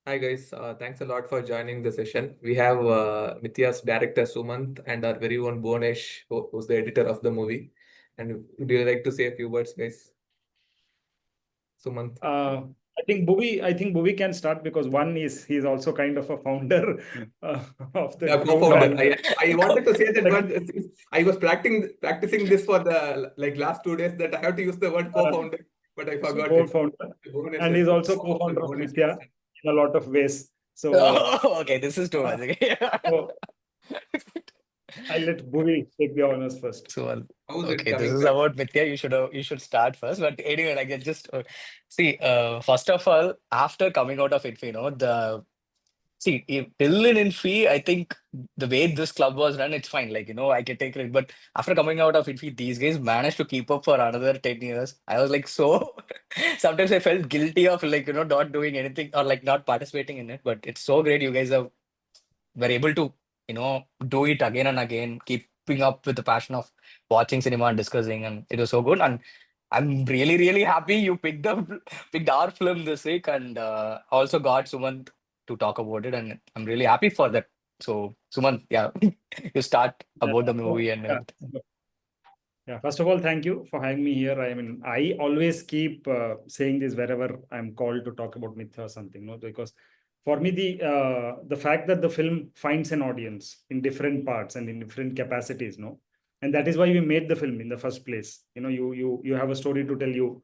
Hi guys, thanks a lot for joining the session. We have Mithya's director Sumanth and our very own Bhuvanesh, who's the editor of the movie. And would you like to say a few words, guys? Sumanth. Uh, I think Bhuvi can start because one is he's also kind of a founder of the Yeah, group co-founder. and I wanted to say that word. I was practicing this for the last 2 days that I have to use the word uh, co-founder, but I forgot it. co-founder, Bhuvanesh and said he's also so co-founder of Bhuvanesh Mithya understand. in a lot of ways. So, Oh, okay, this is too much. Okay. so I'll let Bhuvi take the honors first. So, How's it okay, this coming is back? about Mithya. You should start first. But anyway, like I just see. First of all, after coming out of it, the see till in fee. I think the way this club was run, it's fine. Like I can take it. But after coming out of it, these guys managed to keep up for another 10 years. I was like so. Sometimes I felt guilty of like not doing anything or like not participating in it. But it's so great you guys were able to do it again and again, keeping up with the passion of watching cinema and discussing, and it was so good. And I'm really happy you picked our film this week, and also got Sumant to talk about it, and I'm really happy for that. So Sumant, yeah, you start Yeah, about the so, movie and yeah. everything. Yeah, first of all, thank you for having me here. I mean, I always keep saying this wherever I'm called to talk about Mithya or something, no? Because for me, the fact that the film finds an audience in different parts and in different capacities, no, and that is why we made the film in the first place. You have a story to tell, you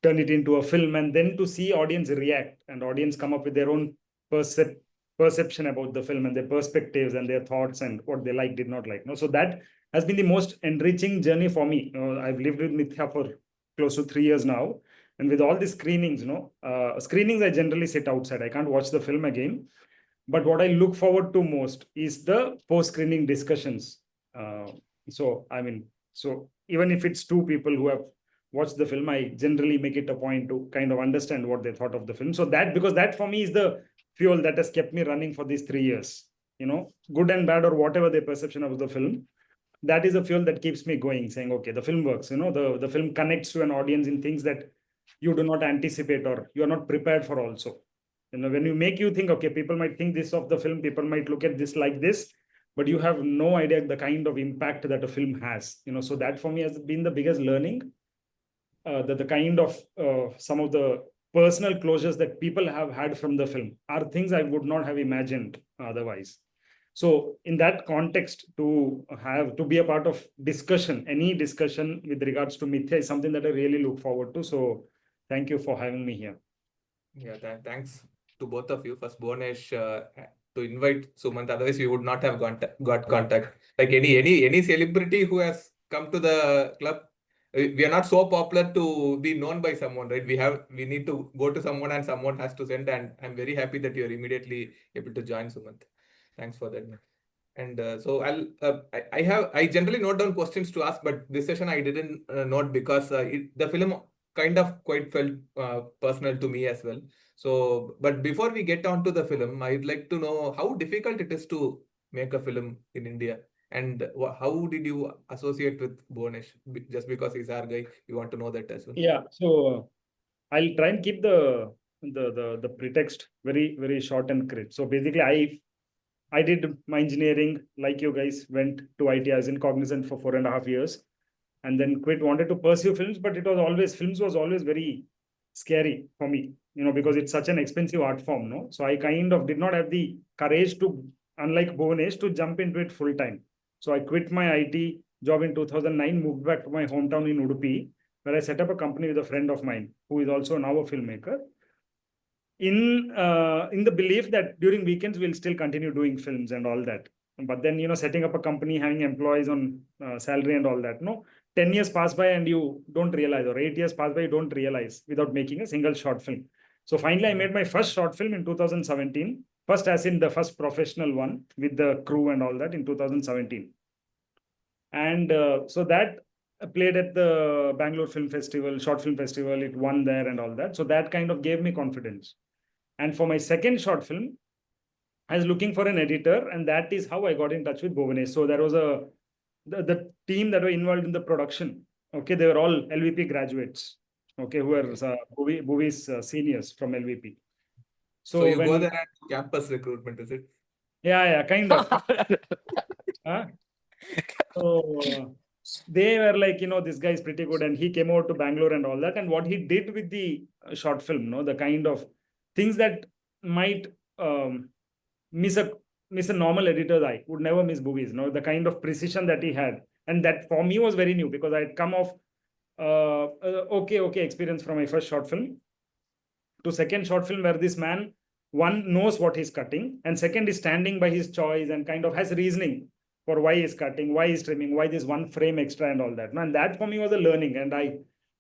turn it into a film, and then to see audience react and audience come up with their own percep- perception about the film and their perspectives and their thoughts and what they like, did not like, no. So that has been the most enriching journey for me. I've lived with Mithya for close to 3 years now, and with all the screenings, screenings I generally sit outside. I can't watch the film again, but what I look forward to most is the post screening discussions. Uh, so even if it's two people who have watched the film, I generally make it a point to kind of understand what they thought of the film. So that, because that for me is the fuel that has kept me running for these 3 years. Good and bad or whatever their perception of the film, that is a fuel that keeps me going, saying, okay, the film works. The film connects to an audience in things that you do not anticipate or you are not prepared for also. When you make you think, okay, people might think this of the film, people might look at this like this, but you have no idea the kind of impact that a film has. So that for me has been the biggest learning. That the kind of some of the personal closures that people have had from the film are things I would not have imagined otherwise. So in that context, to be a part of discussion, any discussion with regards to Mithya is something that I really look forward to. So thank you for having me here. Yeah, thanks to both of you. First, Bhuvanesh, to invite Sumant. Otherwise, we would not have got contact. Like any celebrity who has come to the club, we are not so popular to be known by someone, right? We need to go to someone, and someone has to send. And I'm very happy that you're immediately able to join, Sumant. Thanks for that. And so I generally note down questions to ask, but this session I didn't note because the film kind of quite felt personal to me as well. So, but before we get on to the film, I'd like to know how difficult it is to make a film in India, and how did you associate with Bhuvanesh? Just because he's our guy, you want to know that as well. Yeah. So I'll try and keep the pretext very short and crisp. So basically, I did my engineering like you guys, went to IT as in Cognizant for 4.5 years, and then quit. Wanted to pursue films, but films was always very scary for me. Because it's such an expensive art form. No, so I kind of did not have the courage to, unlike Bhuvanesh, to jump into it full time. So I quit my IT job in 2009, moved back to my hometown in Udupi, where I set up a company with a friend of mine who is also now a filmmaker, in the belief that during weekends we'll still continue doing films and all that. But then, setting up a company, having employees on salary and all that, no, 10 years pass by and you don't realize, or 8 years pass by, you don't realize without making a single short film. So finally I made my first short film in 2017, first as in the first professional one with the crew and all that in 2017. And so that played at the Bangalore Film Festival, Short Film Festival. It won there and all that. So that kind of gave me confidence. And for my second short film, I was looking for an editor, and that is how I got in touch with Bhuvanesh. So there was the team that were involved in the production. Okay, they were all LVP graduates. Okay, who were Bhuvi's seniors from LVP. So you when go there and campus recruitment, is it? yeah, kind of. Huh? So they were like, this guy is pretty good, and he came over to Bangalore and all that. And what he did with the short film, the kind of things that might miss a normal editor's eye would never miss movies. The kind of precision that he had, and that for me was very new because I had come off okay experience from my first short film to second short film where this man, one, knows what he's cutting, and second is standing by his choice and kind of has reasoning for why he's cutting, why he's trimming, why this one frame extra and all that. And that for me was a learning. And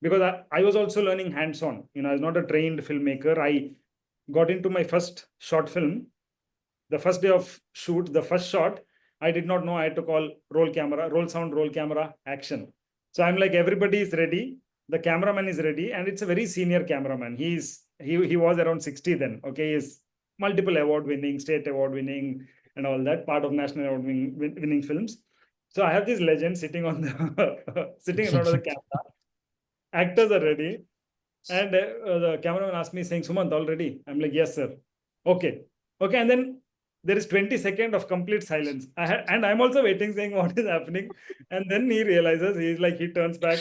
because I was also learning hands-on, I was not a trained filmmaker. I got into my first short film, the first day of shoot, the first shot, I did not know I had to call roll camera, roll sound, roll camera, action. So I'm like, everybody is ready, the cameraman is ready, and it's a very senior cameraman. He was around 60 then. Okay, he's multiple award winning, state award winning, and all that, part of national award winning films. So I have this legend sitting on the sitting in front of the camera. Actors are ready, and the cameraman asked me saying, "Sumanth, all ready?" I'm like, "Yes, sir." Okay, and then there is 20 seconds of complete silence. And I'm also waiting, saying, "What is happening?" And then he realizes, he turns back,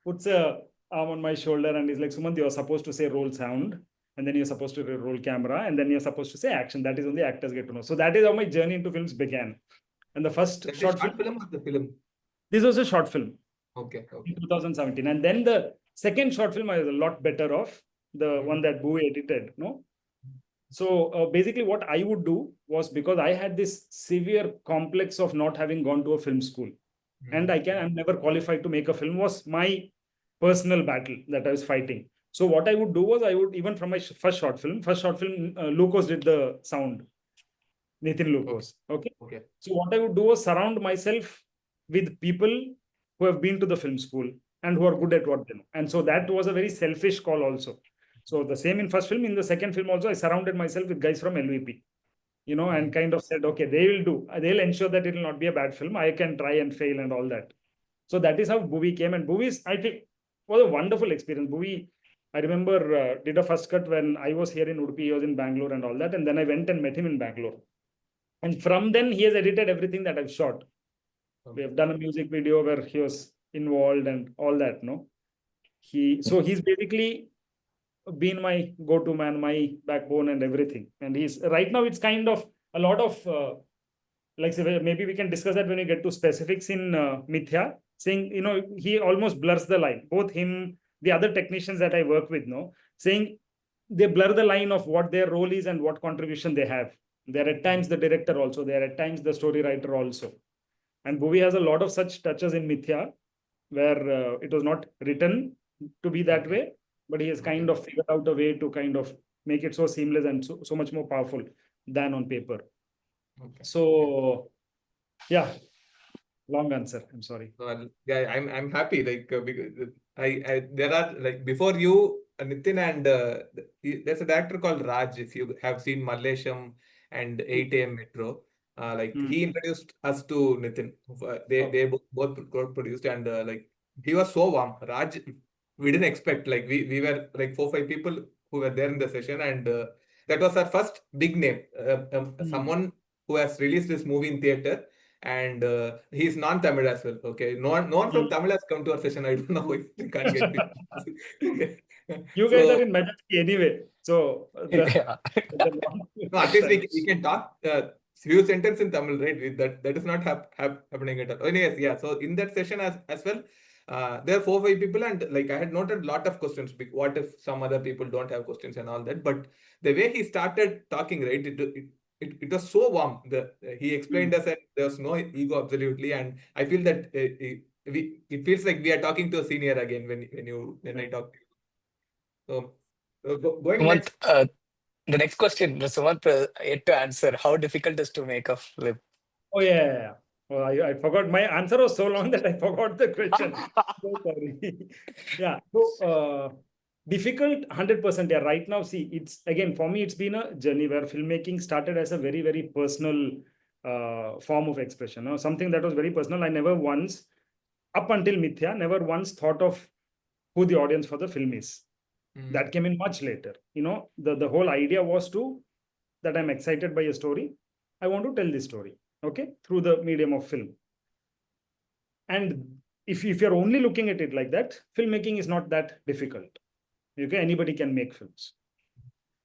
puts a arm on my shoulder, and he's like, "Sumanth, you're supposed to say roll sound, and then you're supposed to roll camera, and then you're supposed to say action. That is only actors get to know." So that is how my journey into films began. And the first That is short short film, film or the film? this was a short film Okay. in 2017. And then the second short film I was a lot better off, the one that Bhuvanesh edited. So basically what I would do was, because I had this severe complex of not having gone to a film school, and I'm never qualified to make a film, was my personal battle that I was fighting. So what I would do was, I would, even from my first short film, Lucas did the sound, Nathan Lucas. Okay. So what I would do was surround myself with people who have been to the film school and who are good at what they know. And so that was a very selfish call also. So the same in first film, in the second film also, I surrounded myself with guys from LVP, and kind of said, okay, they'll ensure that it will not be a bad film. I can try and fail and all that. So that is how Bhuvi came. And Bhuvi, I think, was a wonderful experience. Bhuvi, I remember, did a first cut when I was here in Udupi, he was in Bangalore and all that. And then I went and met him in Bangalore. And from then, he has edited everything that I've shot. We have done a music video where he was involved and all that. So he's basically been my go-to man, my backbone and everything. And he's right now, it's kind of a lot of like, say, maybe we can discuss that when we get to specifics in Mithya, saying, he almost blurs the line. Both him, the other technicians that I work with, saying they blur the line of what their role is and what contribution they have. They're at times the director also, they're at times the story writer also. And Bhuvi has a lot of such touches in Mithya, where it was not written to be that way, but he has kind of figured out a way to kind of make it so seamless and so much more powerful than on paper. So, yeah, long answer. I'm sorry. Yeah, I'm happy. Like because there are, like, before you, Nitin, and there's a director called Raj. If you have seen Mallesham and 8 AM Metro, he introduced us to Nitin. They both produced, and like, he was so warm. Raj, we didn't expect. Like, we were like 4-5 people who were there in the session, and that was our first big name. Someone who has released this movie in theater, and he's non-Tamil as well. Okay, no one from Tamil has come to our session. I don't know why we can't get it. Okay. You guys are in Majesty anyway, so Yeah. no, at least we can talk few sentences in Tamil, right? That is not happening at all. Anyways, yeah. So in that session as well, there are 4-5 people, and like, I had noted a lot of questions. What if some other people don't have questions and all that? But the way he started talking, right, it was so warm. He explained us, and there was no ego, absolutely. And I feel that it feels like we are talking to a senior again when I talk to you. So going next. Sumanth, the next question, Sumanth, yet to answer. How difficult is to make a film? Oh, yeah. Well, I forgot. My answer was so long that I forgot the question. So sorry. Yeah. So difficult, 100%. Yeah. Right now, see, it's, again, for me, it's been a journey where filmmaking started as a very, very personal form of expression. Something that was very personal. I never once, up until Mithya, never once thought of who the audience for the film is. That came in much later. The whole idea was that I'm excited by a story. I want to tell this story, okay, through the medium of film. And if you're only looking at it like that, filmmaking is not that difficult. Okay, anybody can make films.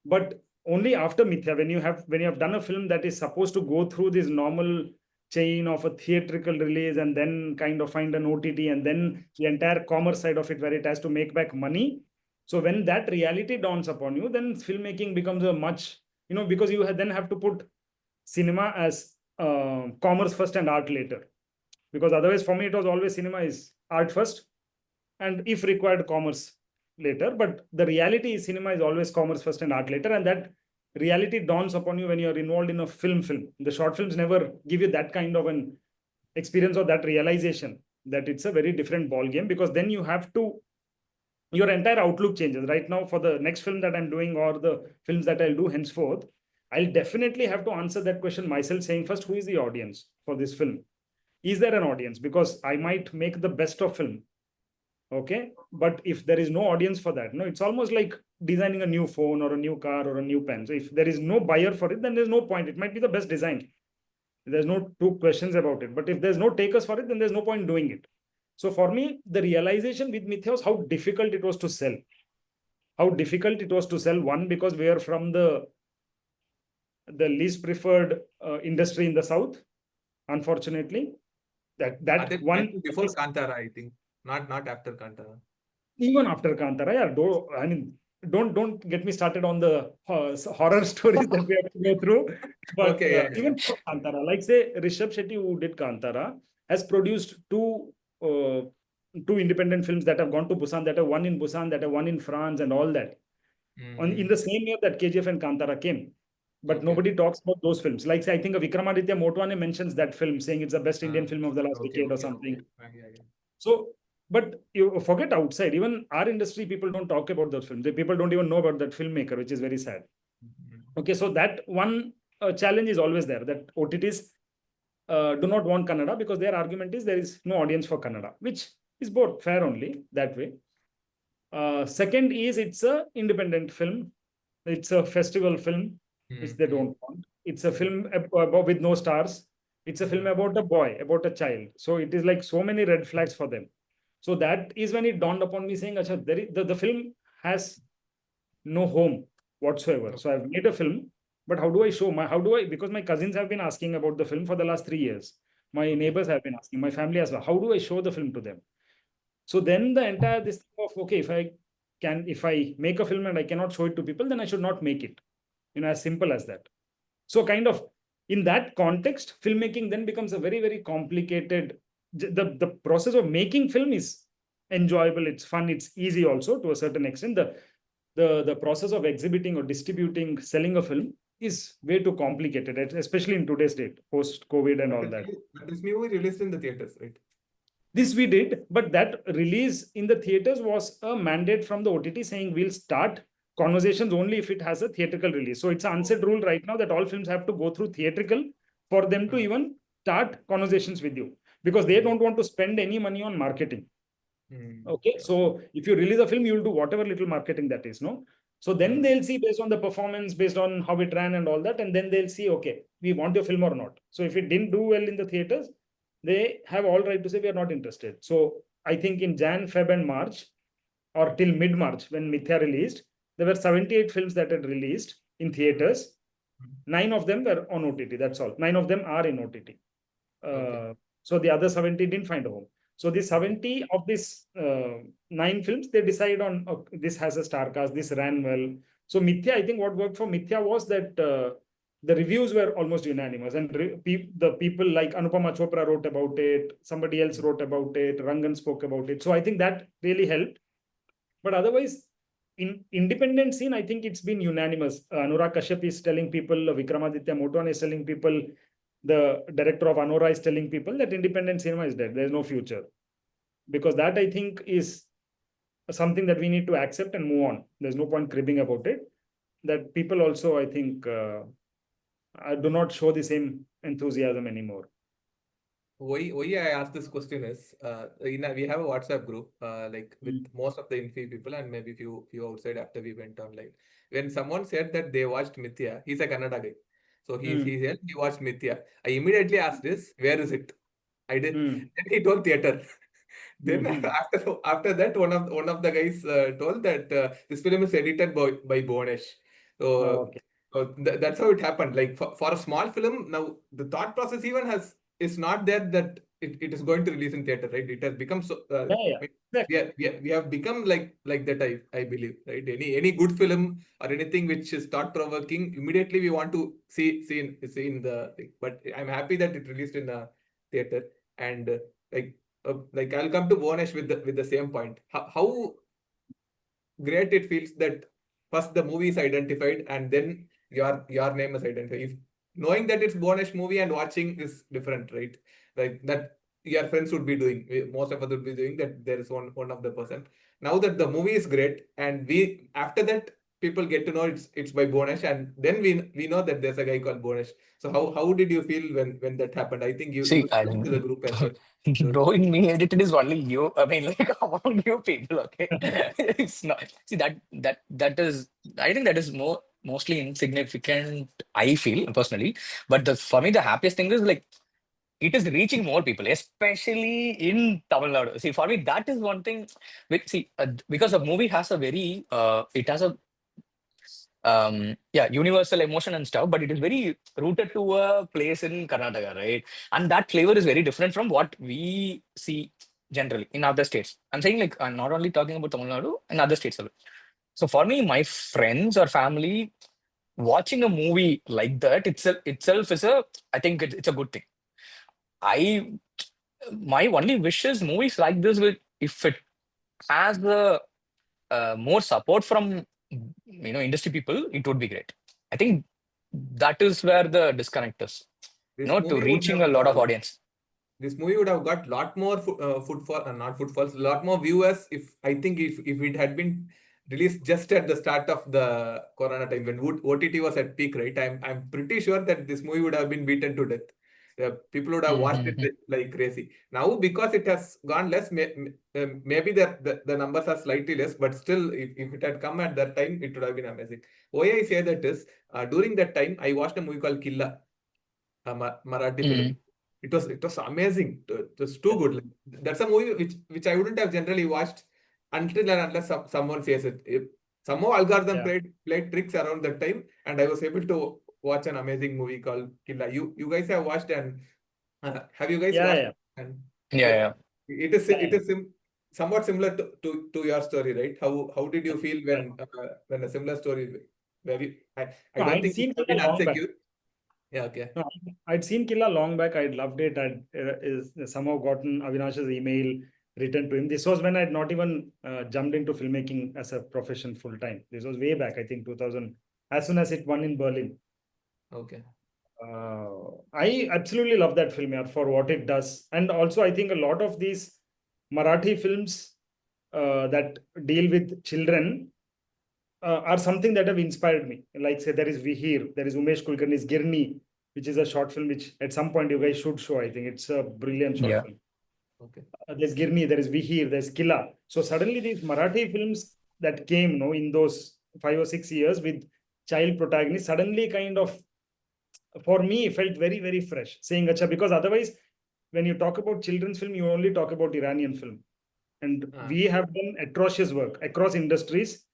But only after Mithya, when you have done a film that is supposed to go through this normal chain of a theatrical release and then kind of find an OTT and then the entire commerce side of it where it has to make back money. So when that reality dawns upon you, then filmmaking becomes a much, because you then have to put cinema as commerce first and art later. Because otherwise, for me, it was always cinema is art first, and if required, commerce later. But the reality is cinema is always commerce first and art later, and that reality dawns upon you when you're involved in a film. The short films never give you that kind of an experience or that realization that it's a very different ball game, because then you have to, your entire outlook changes. Right now, for the next film that I'm doing or the films that I'll do henceforth, I'll definitely have to answer that question myself, saying first, who is the audience for this film? Is there an audience? Because I might make the best of film, okay, but if there is no audience for that, it's almost like designing a new phone or a new car or a new pen. So if there is no buyer for it, then there's no point. It might be the best design, there's no two questions about it, but if there's no takers for it, then there's no point doing it. So for me, the realization with Mithya was how difficult it was to sell. One, because we are from the least preferred industry in the south, unfortunately. That one before Kantara, I think, not after Kantara. Even after Kantara, yeah. Don't get me started on the horror stories that we have to go through. But Okay, even for Kantara, like say Rishabh Shetty, who did Kantara, has produced two independent films that have gone to Busan, that have one in Busan, that have one in France, and all that. In the same year that KGF and Kantara came. But nobody talks about those films. Like, say, I think Vikramaditya Motwane mentions that film, saying it's the best Indian film of the last decade or something. So, but you forget outside, even our industry, people don't talk about those films. People don't even know about that filmmaker, which is very sad. Okay, so that one challenge is always there, that OTTs do not want Kannada, because their argument is there is no audience for Kannada, which is both fair only that way. Second is it's a independent film. It's a festival film, which they don't want. It's a film with no stars. It's a film about a boy, about a child. So it is like so many red flags for them. So that is when it dawned upon me, saying, Acha, the film has no home whatsoever. So I've made a film, but how do I show because my cousins have been asking about the film for the last 3 years. My neighbors have been asking, my family as well. How do I show the film to them? So then the entire this thing of, okay, if I make a film and I cannot show it to people, then I should not make it. As simple as that. So kind of in that context, filmmaking then becomes a very, very complicated. The process of making film is enjoyable, it's fun, it's easy also to a certain extent. The process of exhibiting or distributing, selling a film is way too complicated, especially in today's date, post-COVID and all that. This movie released in the theaters, right? This we did, but that release in the theaters was a mandate from the OTT saying we'll start conversations only if it has a theatrical release. So it's an unsaid rule right now that all films have to go through theatrical for them to even start conversations with you, because they don't want to spend any money on marketing. Okay, so if you release a film, you'll do whatever little marketing that is, no? So then they'll see based on the performance, based on how it ran and all that, and then they'll see, okay, we want your film or not. So if it didn't do well in the theaters, they have all right to say we are not interested. So I think in Jan, Feb and March, or till mid-March when Mithya released, there were 78 films that had released in theaters. 9 of them were on OTT, that's all. 9 of them are in OTT. So the other 70 didn't find a home. So the 70 of these 9 films, they decide on, this has a star cast, this ran well. So Mithya, I think what worked for Mithya was that the reviews were almost unanimous, and the people like Anupama Chopra wrote about it, somebody else wrote about it, Rangan spoke about it. So I think that really helped. But otherwise, in independent scene, I think it's been unanimous. Anurag Kashyap is telling people, Vikramaditya Motwane is telling people, the director of Anora is telling people that independent cinema is dead. There's no future. Because that, I think, is something that we need to accept and move on. There's no point cribbing about it. That people also, I think, do not show the same enthusiasm anymore. why I asked this question is we have a WhatsApp group like with Mm. most of the Infi people and maybe few outside after we went online. When someone said that they watched Mithya, he's a Kannada guy. So he said he watched Mithya. I immediately asked this, where is it? I did. Mm. Then he told theater. Then Mhm. after that, one of the guys told that this film is edited by Bhuvanesh. So, Okay. that's how it happened. Like for a small film, now the thought process even is not there that it is going to release in theater, right? It has become so. Yeah, yeah. Exactly. We have become like that. I believe, right? Any good film or anything which is thought provoking, immediately we want to see in the thing. But I'm happy that it released in a theater and like I'll come to Bhuvanesh with the same point. How great it feels that first the movie is identified and then your name is identified. If knowing that it's Bhuvanesh movie and watching is different, right? Like that your friends would be doing. Most of us would be doing that. There is one of the person. Now that the movie is great and we after that people get to know it's by Bhuvanesh and then we know that there's a guy called Bhuvanesh. So how did you feel when that happened? I think you See, I spoke to the mean, group as well. knowing me edited is only you. I mean, like among you people, okay? It's not. See that is. I think that is mostly insignificant. I feel personally, but for me the happiest thing is like it is reaching more people, especially in Tamil Nadu. See, for me that is one thing. Which see, because the movie has a very it has a yeah, universal emotion and stuff, but it is very rooted to a place in Karnataka, right? And that flavor is very different from what we see generally in other states. I'm saying like I'm not only talking about Tamil Nadu and other states as well. So for me, my friends or family watching a movie like that itself is a, I think it's a good thing. I My only wish is movies like this will, if it has the more support from industry people, it would be great. I think that is where the disconnect is, This to movie would reaching have a lot of audience. this movie would have got lot more footfall, not footfalls, lot more viewers if I think if it had been released just at the start of the Corona time when OTT was at peak, right? I'm pretty sure that this movie would have been beaten to death. People would have watched it Mhm. like crazy. Now because it has gone less, maybe the numbers are slightly less, but still, if it had come at that time, it would have been amazing. Why I say that is during that time I watched a movie called Killa, a Marathi film. Mhm. It was amazing. It was too good. Like, that's a movie which I wouldn't have generally watched until and unless someone says it. Somehow algorithm Yeah. played tricks around that time, and I was able to watch an amazing movie called Killa. You guys have watched and have you guys Yeah, watched? yeah. And Yeah, like yeah. Yeah, yeah. somewhat similar to your story, right? How did you feel Yeah. when a similar story where I No, don't I'd think you seen have Killa been long back. unsecure. Yeah, okay. No, I'd seen Killa long back. I'd loved it. I'd is somehow gotten Avinash's email written to him. This was when I'd not even jumped into filmmaking as a profession full time. This was way back, I think 2000, as soon as it won in Berlin. Okay. I absolutely love that film, yeah, for what it does. And also, I think a lot of these Marathi films that deal with children are something that have inspired me. Like, say, there is Vihir, there is Umesh Kulkarni's Girni, which is a short film which at some point you guys should show. I think it's a brilliant short Yeah. film. Okay. There's Girni, there is Vihir, there's Killa. So suddenly these Marathi films that came, in those 5 or 6 years with child protagonists, suddenly kind of, for me, felt very, very fresh. Saying, Acha, because otherwise, when you talk about children's film, you only talk about Iranian film. And Ah, we have done atrocious work across industries.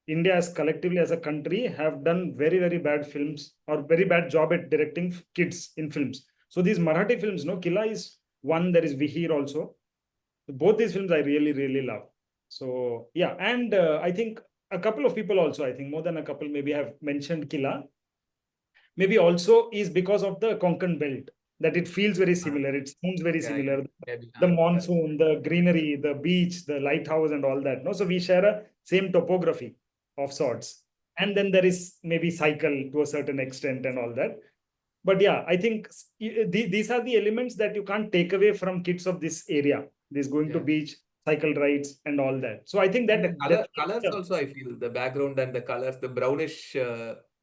India as collectively as a country have done very, very bad films or very bad job at directing kids in films. So these Marathi films, no, Killa is one, there is Vihir also. Both these films I really, really love. So yeah, and I think a couple of people also, I think more than a couple maybe have mentioned Killa. Maybe also is because of the Konkan belt that it feels very ah, similar. It sounds very yeah, similar. maybe. The Yeah. monsoon, the greenery, the beach, the lighthouse, and all that. No, so we share a same topography of sorts. And then there is maybe cycle to a certain extent and all that. But yeah, I think these are the elements that you can't take away from kids of this area. This going to Yeah. beach, cycle rides, and all that. So I think And the that colors also, I feel the background and the colors, the brownish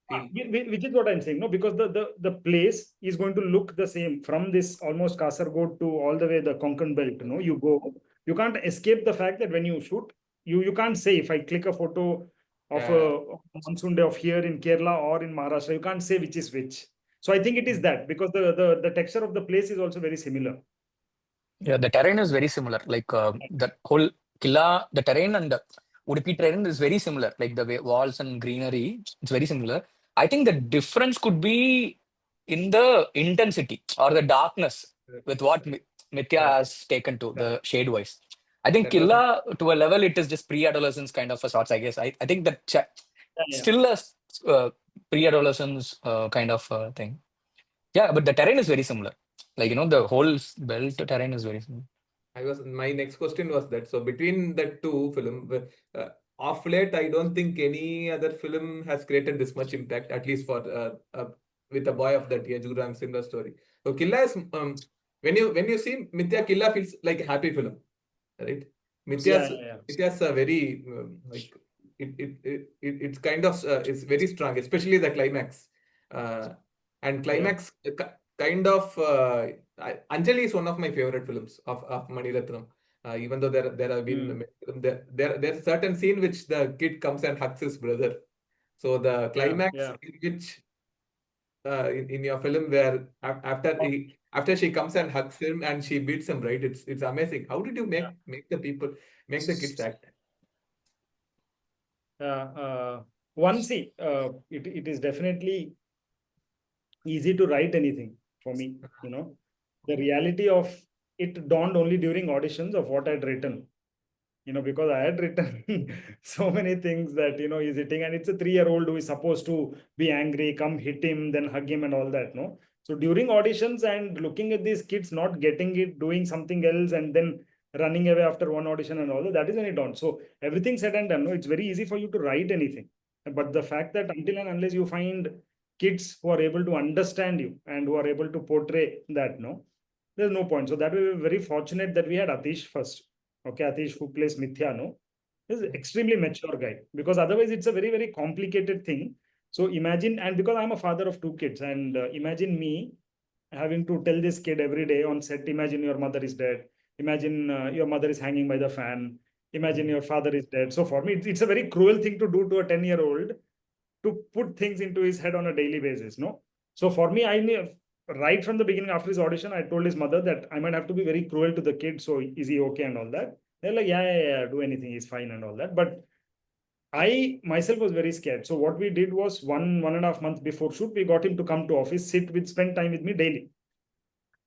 feel. Which is what I'm saying, no, because the place is going to look the same from this almost Kasargod to all the way the Konkan belt. No, you can't escape the fact that when you shoot, you can't say if I click a photo of Yeah. a monsoon day of here in Kerala or in Maharashtra, you can't say which is which. So I think it is that because the texture of the place is also very similar. Yeah, the terrain is very similar. Like the whole Killa, the terrain and the Udupi terrain is very similar. Like the way walls and greenery, it's very similar. I think the difference could be in the intensity or the darkness with what Mithya Correct. has taken to Yeah. the shade wise. I think That was Killa to a level it is just pre-adolescence kind of a sorts. I guess I think that Yeah. still a pre-adolescence kind of thing. Yeah, but the terrain is very similar. Like the whole belt terrain is very similar. my next question was that. So between the two film, of late, I don't think any other film has created this much impact, at least for with a boy of that age who I'm similar story. So Killa is when you see Mithya, Killa feels like a happy film, right? Mithya's Yeah. Mithya's a very like it's kind of is very strong, especially the climax. And climax kind of Anjali is one of my favorite films of Mani Ratnam. Even though there have been there's a certain scene which the kid comes and hugs his brother. So the climax in which in your film where after she comes and hugs him and she beats him, right? It's amazing. How did you make the kids act? It is definitely easy to write anything for me. The reality of it dawned only during auditions of what I'd written. Because I had written so many things that he's hitting, and it's a 3-year-old who is supposed to be angry, come hit him, then hug him, and all that. No, so during auditions and looking at these kids not getting it, doing something else, and then running away after one audition and all that is when it dawned. So everything said and done, no, it's very easy for you to write anything, but the fact that until and unless you find kids who are able to understand you and who are able to portray that, no, there's no point. So that we were very fortunate that we had Atish first. Okay, Atish, who plays Mithya, no, is an extremely mature guy, because otherwise it's a very, very complicated thing. So imagine, and because I'm a father of 2 kids, and imagine me having to tell this kid every day on set, imagine your mother is dead, imagine your mother is hanging by the fan, imagine your father is dead. So for me, it's a very cruel thing to do to a 10-year-old, to put things into his head on a daily basis, no? So for me, I knew right from the beginning after his audition, I told his mother that I might have to be very cruel to the kid. So is he okay and all that? They're like, yeah, do anything, he's fine and all that. But I myself was very scared. So what we did was 1.5 months before shoot, we got him to come to office, spend time with me daily,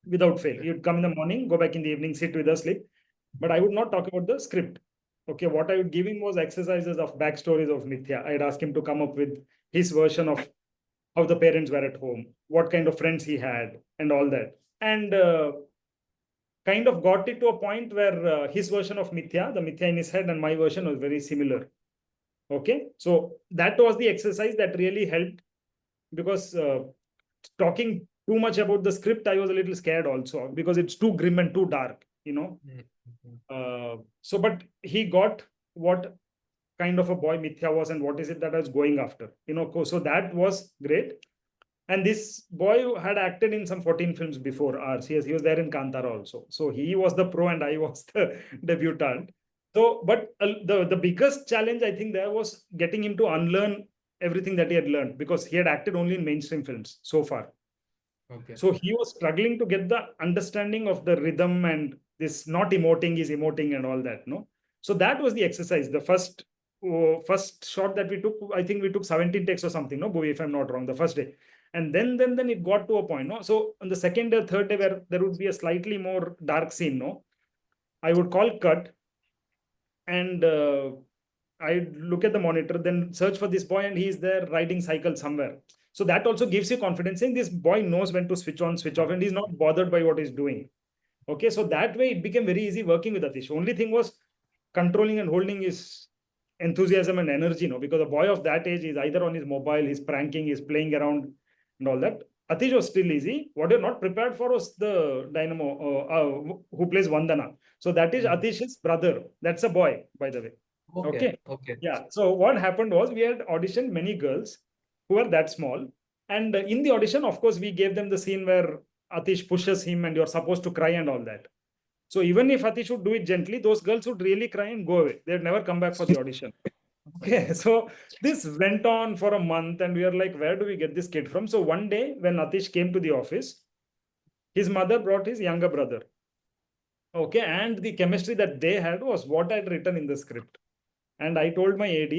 without fail. He'd come in the morning, go back in the evening, sit with us, sleep. But I would not talk about the script. Okay, what I would give him was exercises of backstories of Mithya. I'd ask him to come up with his version of how the parents were at home, what kind of friends he had, and all that. And kind of got it to a point where his version of Mithya, the Mithya in his head, and my version was very similar. Okay, so that was the exercise that really helped, because talking too much about the script, I was a little scared also, because it's too grim and too dark, so, but he got what kind of a boy Mithya was and what is it that I was going after, so that was great. And this boy had acted in some 14 films before ours. He was there in Kantara also. So he was the pro and I was the debutant. So, but the biggest challenge I think there was getting him to unlearn everything that he had learned, because he had acted only in mainstream films so far. Okay. So he was struggling to get the understanding of the rhythm and this not emoting is emoting and all that. No, so that was the exercise. The first shot that we took, I think we took 17 takes or something. No, Bhuvi, if I'm not wrong, the first day. And then it got to a point. No, so on the second or third day where there would be a slightly more dark scene. No, I would call cut, and I'd look at the monitor, then search for this boy, and he's there riding cycle somewhere. So that also gives you confidence, saying this boy knows when to switch on, switch off, and he's not bothered by what he's doing. Okay, so that way it became very easy working with Atish. Only thing was controlling and holding his enthusiasm and energy, because a boy of that age is either on his mobile, he's pranking, he's playing around and all that. Atish was still easy. What you're not prepared for was the Dynamo who plays Vandana. So that is Atish's brother. That's a boy, by the way. Okay. Okay. Yeah. So what happened was we had auditioned many girls. who are that small. And in the audition, of course, we gave them the scene where Atish pushes him and you're supposed to cry and all that. So even if Atish would do it gently, those girls would really cry and go away. They'd never come back for the audition. Okay, so this went on for a month and we are like, where do we get this kid from? So one day when Atish came to the office, his mother brought his younger brother. Okay, and the chemistry that they had was what I'd written in the script. And I told my AD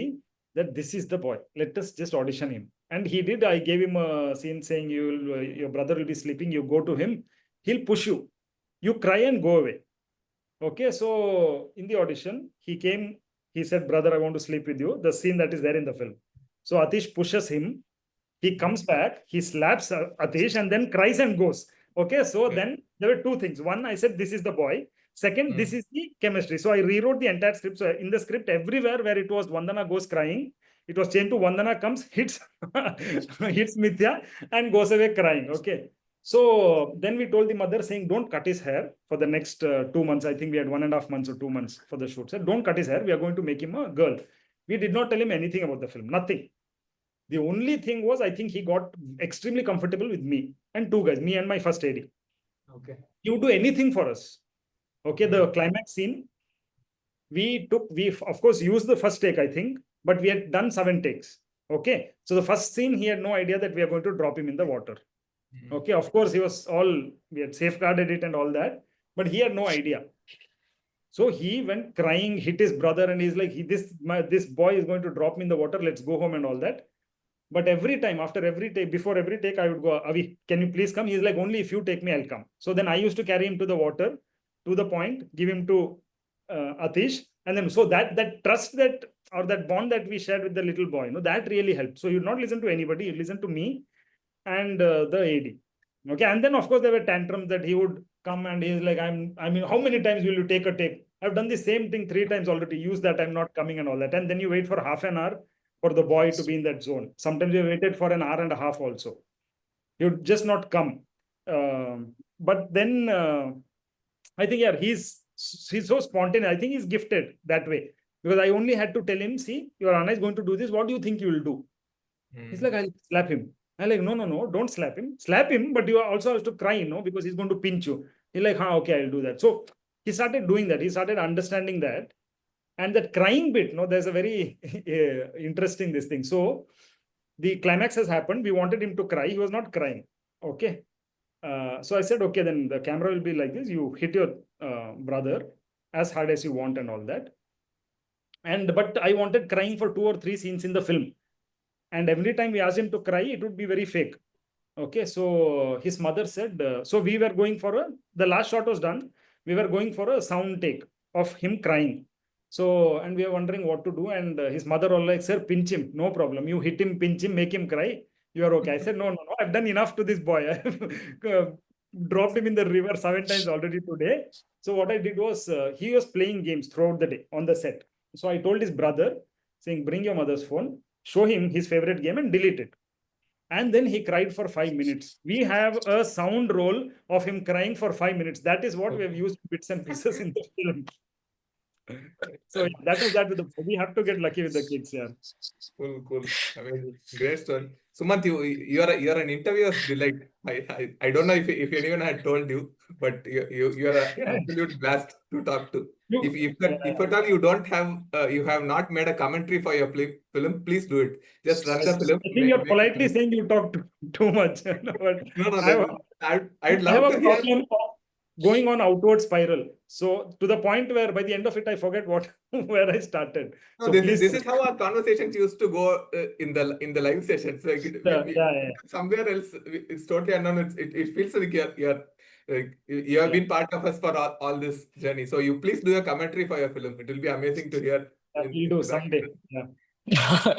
that this is the boy. Let us just audition him. And he did. I gave him a scene saying, your brother will be sleeping. You go to him. He'll push you. You cry and go away. Okay, so in the audition, he came. He said, brother, I want to sleep with you. The scene that is there in the film. So Atish pushes him. He comes back. He slaps Atish and then cries and goes. Okay, so then there were two things. One, I said, this is the boy. Second, this is the chemistry. So I rewrote the entire script. So in the script, everywhere where it was Vandana goes crying, it was changed to Vandana comes, hits, hits Mithya and goes away crying. Okay. So then we told the mother saying, don't cut his hair for the next 2 months. I think we had 1.5 months or 2 months for the shoot. Said, don't cut his hair. We are going to make him a girl. We did not tell him anything about the film. Nothing. The only thing was, I think he got extremely comfortable with me and two guys, me and my first AD. Okay. He would do anything for us. Okay, the climax scene, we of course used the first take, I think, but we had done 7 takes. Okay, so the first scene, he had no idea that we are going to drop him in the water. Okay, of course, we had safeguarded it and all that, but he had no idea. So he went crying, hit his brother, and he's like, this boy is going to drop me in the water. Let's go home and all that. But every time, after every take, before every take, I would go, Avi, can you please come? He's like, only if you take me, I'll come. So then I used to carry him to the water, to the point, give him to Atish. And then, so that trust or that bond that we shared with the little boy, that really helped. So you'd not listen to anybody, you listen to me and the AD. Okay. And then, of course, there were tantrums that he would come and he's like, I mean, how many times will you take a take? I've done the same thing 3 times already. Use that, I'm not coming and all that. And then you wait for half an hour for the boy to be in that zone. Sometimes we waited for an hour and a half also. He would just not come. But then I think, yeah, he's so spontaneous. I think he's gifted that way. Because I only had to tell him, see, your Anna is going to do this. What do you think you will do? He's like, I'll slap him. I'm like, no, don't slap him. Slap him, but you also have to cry, because he's going to pinch you. He's like, okay, I'll do that. So he started doing that. He started understanding that. And that crying bit, there's a very interesting this thing. So the climax has happened. We wanted him to cry. He was not crying. Okay. So I said, okay, then the camera will be like this. You hit your brother as hard as you want and all that. But I wanted crying for 2 or 3 scenes in the film. And every time we asked him to cry, it would be very fake. Okay. So his mother said, so we were going for the last shot was done. We were going for a sound take of him crying. So, and we are wondering what to do. And his mother was like, sir, pinch him. No problem. You hit him, pinch him, make him cry. You are okay. I said, no. I've done enough to this boy. I've dropped him in the river 7 times already today. So what I did was, he was playing games throughout the day on the set. So I told his brother, saying, bring your mother's phone, show him his favorite game and delete it. And then he cried for 5 minutes. We have a sound roll of him crying for 5 minutes. That is what we have used bits and pieces in the film. So that was that we have to get lucky with the kids. Yeah. Cool. Amazing. Great story. Sumanth, you're an interviewer's delight. I don't know if anyone had told you, but you're an absolute blast to talk to. If at all you have not made a commentary for your film, please do it. Just run the film. I think you're politely saying you talk too much. But No. I'd I have love a to hear. problem going on outward spiral. So to the point where by the end of it, I forget where I started. No, So this is how our conversations used to go in the live sessions. Like somewhere else, it's totally unknown. It feels like you have been part of us for all this journey. So you please do a commentary for your film. It will be amazing to hear. We'll do someday. Yeah.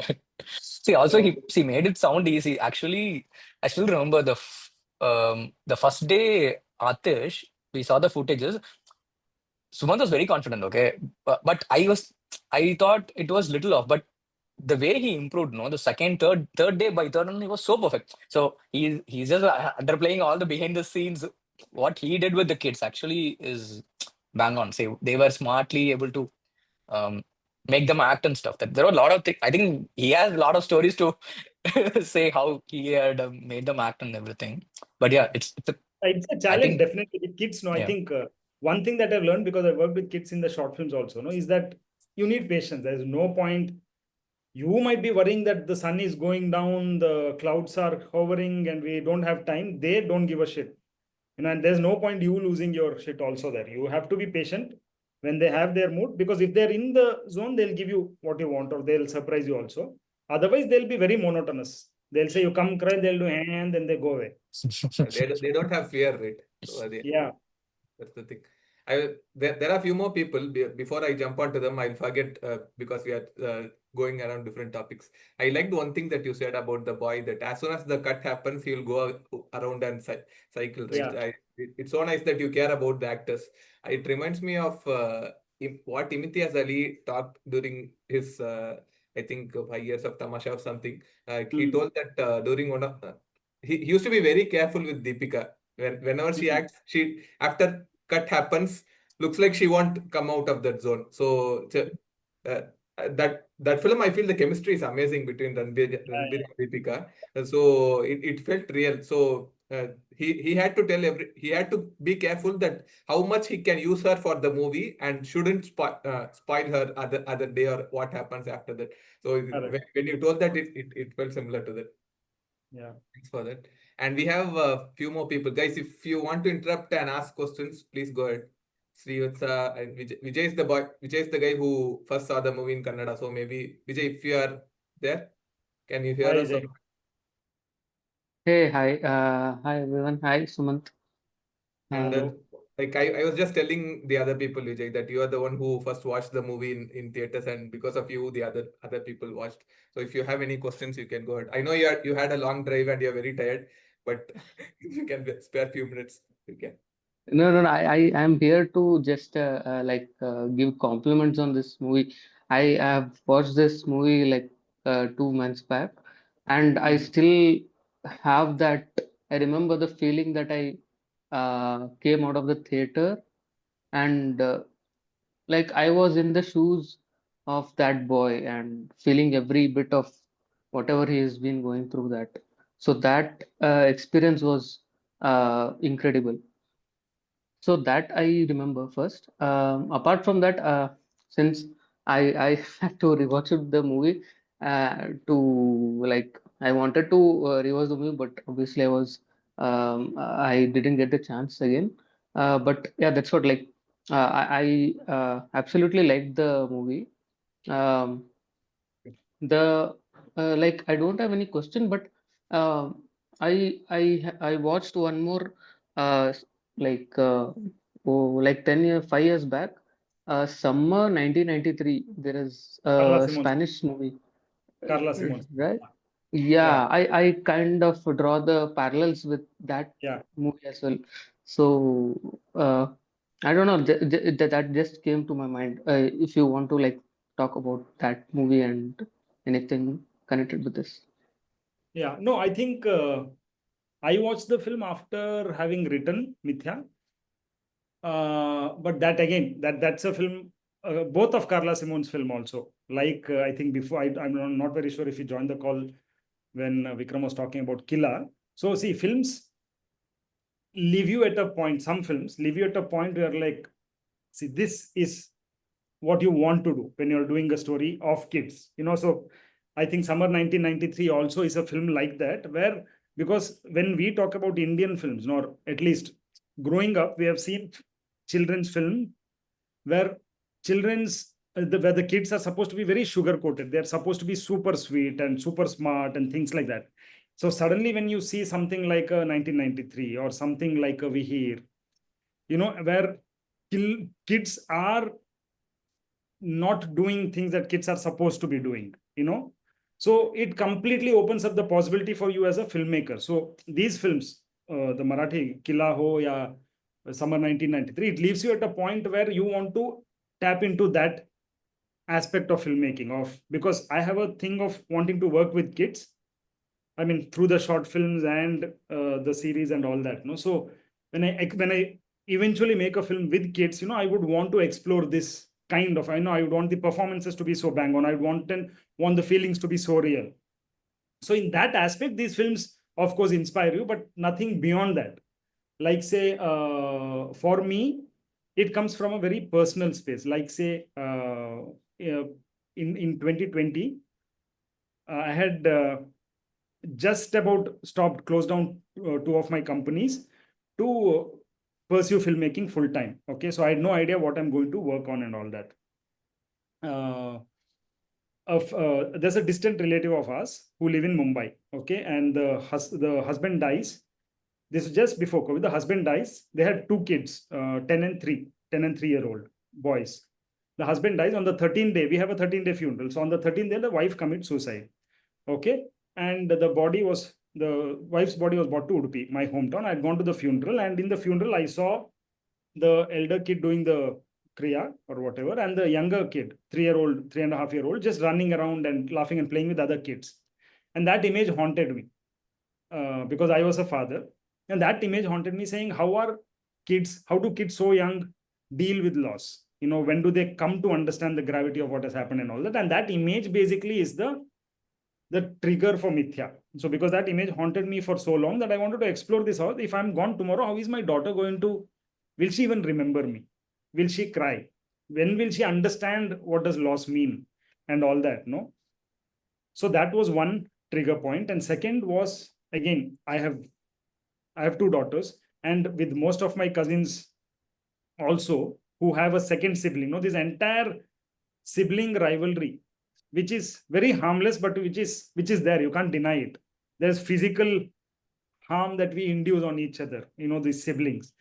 See, also he made it sound easy. Actually, I still remember the first day Atish, we saw the footages. Sumanth was very confident, okay, but I thought it was little off, but the way he improved, the second, third day by third one, he was so perfect. So he's just underplaying all the behind the scenes. What he did with the kids actually is bang on. Say they were smartly able to make them act and stuff. That there were a lot of things. I think he has a lot of stories to say how he had made them act and everything. But yeah, It's a I challenge, think, definitely with kids. No, I yeah. think one thing that I've learned because I worked with kids in the short films also, no, is that you need patience. There's no point. You might be worrying that the sun is going down, the clouds are hovering, and we don't have time. They don't give a shit. And there's no point you losing your shit also there. You have to be patient when they have their mood, because if they're in the zone, they'll give you what you want, or they'll surprise you also. Otherwise, they'll be very monotonous. They'll say you come cry, they'll do and then they go away. They don't have fear, right? So Yeah. that's the thing. There are a few more people. Before I jump onto them, I'll forget because we are going around different topics. I liked one thing that you said about the boy, that as soon as the cut happens, he'll go around and cycle, right? Yeah. It's so nice that you care about the actors. It reminds me of what Imitiaz Ali talked during his, I think, 5 years of Tamasha or something. He Mm. told that during one of, he used to be very careful with Deepika. Whenever she acts, she after cut happens, looks like she won't come out of that zone. So uh, that film, I feel the chemistry is amazing between Ranbir and Deepika. So it felt real. So he had to he had to be careful that how much he can use her for the movie and shouldn't spoil her other day or what happens after that. So when you told that, it felt similar to that. Yeah. Thanks for that. And we have a few more people. Guys, if you want to interrupt and ask questions, please go ahead. Srivatsa and Vijay is the boy. Vijay is the guy who first saw the movie in Kannada. So maybe Vijay, if you are there, can you hear Hi, us? Jay. Hey, hi, hi everyone. Hi, Sumanth. And Uh, like I was just telling the other people, Vijay, that you are the one who first watched the movie in theaters, and because of you, the other people watched. So if you have any questions, you can go ahead. I know you had a long drive and you're very tired, but if you can spare a few minutes, you can. no, I am here to just give compliments on this movie. I have watched this movie like 2 months back, and I still have that. I remember the feeling that I came out of the theater, and like I was in the shoes of that boy and feeling every bit of whatever he has been going through that. So that experience was incredible. So that I remember first. Apart from that, since I had to rewatch the movie to like I wanted to rewatch the movie, but obviously I didn't get the chance again. But yeah, that's what like I absolutely liked the movie. Um, the like I don't have any question, but I watched one more like like 5 years back, summer 1993. There is Carla a Simons. Spanish movie, Carla Simons. right? Yeah. Yeah, I kind of draw the parallels with that Yeah. movie as well. So I don't know, that just came to my mind. If you want to like talk about that movie and anything connected with this. Yeah. No, I think I watched the film after having written Mithya. But that again, that's a film, both of Carla Simon's film also. Like I think before, I'm not very sure if you joined the call when Vikram was talking about Killa. So see, films leave you at a point. Some films leave you at a point where like, see, this is what you want to do when you're doing a story of kids. So I think Summer 1993 also is a film like that, where because when we talk about Indian films, or at least growing up, we have seen children's film where where the kids are supposed to be very sugar coated. They're supposed to be super sweet and super smart and things like that. So suddenly when you see something like a 1993 or something like a Vihir, where kids are not doing things that kids are supposed to be doing. So it completely opens up the possibility for you as a filmmaker. So these films, the Marathi Killa Ho ya Summer 1993, it leaves you at a point where you want to tap into that aspect of filmmaking, because I have a thing of wanting to work with kids. I mean, through the short films and the series and all that. No, so when I eventually make a film with kids, I would want to explore this kind of. I know I would want the performances to be so bang on. I would want the feelings to be so real. So in that aspect, these films, of course, inspire you, but nothing beyond that. Like say, for me, it comes from a very personal space. Like say, in 2020, I had just about closed down two of my companies to pursue filmmaking full time. Okay, so I had no idea what I'm going to work on and all that. There's a distant relative of ours who live in Mumbai. Okay, and the husband dies. This is just before COVID. The husband dies. They had two kids, 10 and 3-year-old boys. The husband dies on the 13th day. We have a 13-day funeral. So on the 13th day, the wife commits suicide. Okay, and the wife's body was brought to Udupi, my hometown. I'd gone to the funeral, and in the funeral, I saw the elder kid doing the kriya or whatever, and the younger kid, 3-year-old, 3.5-year-old, just running around and laughing and playing with other kids. And that image haunted me because I was a father. And that image haunted me, saying, how do kids so young deal with loss? When do they come to understand the gravity of what has happened and all that? And that image basically is the trigger for Mithya. So because that image haunted me for so long that I wanted to explore this out. If I'm gone tomorrow, how is my daughter going to, will she even remember me? Will she cry? When will she understand what does loss mean and all that? No. So that was one trigger point. And second was, again, I have two daughters, and with most of my cousins also who have a second sibling, this entire sibling rivalry, which is very harmless, but which is there. You can't deny it. There's physical harm that we induce on each other, these siblings.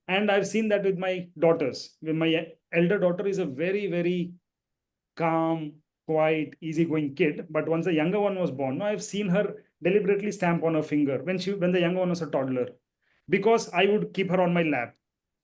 And I've seen that with my daughters. With my elder daughter is a very, very calm, quiet, easygoing kid. But once the younger one was born, I've seen her deliberately stamp on her finger when the younger one was a toddler, because I would keep her on my lap.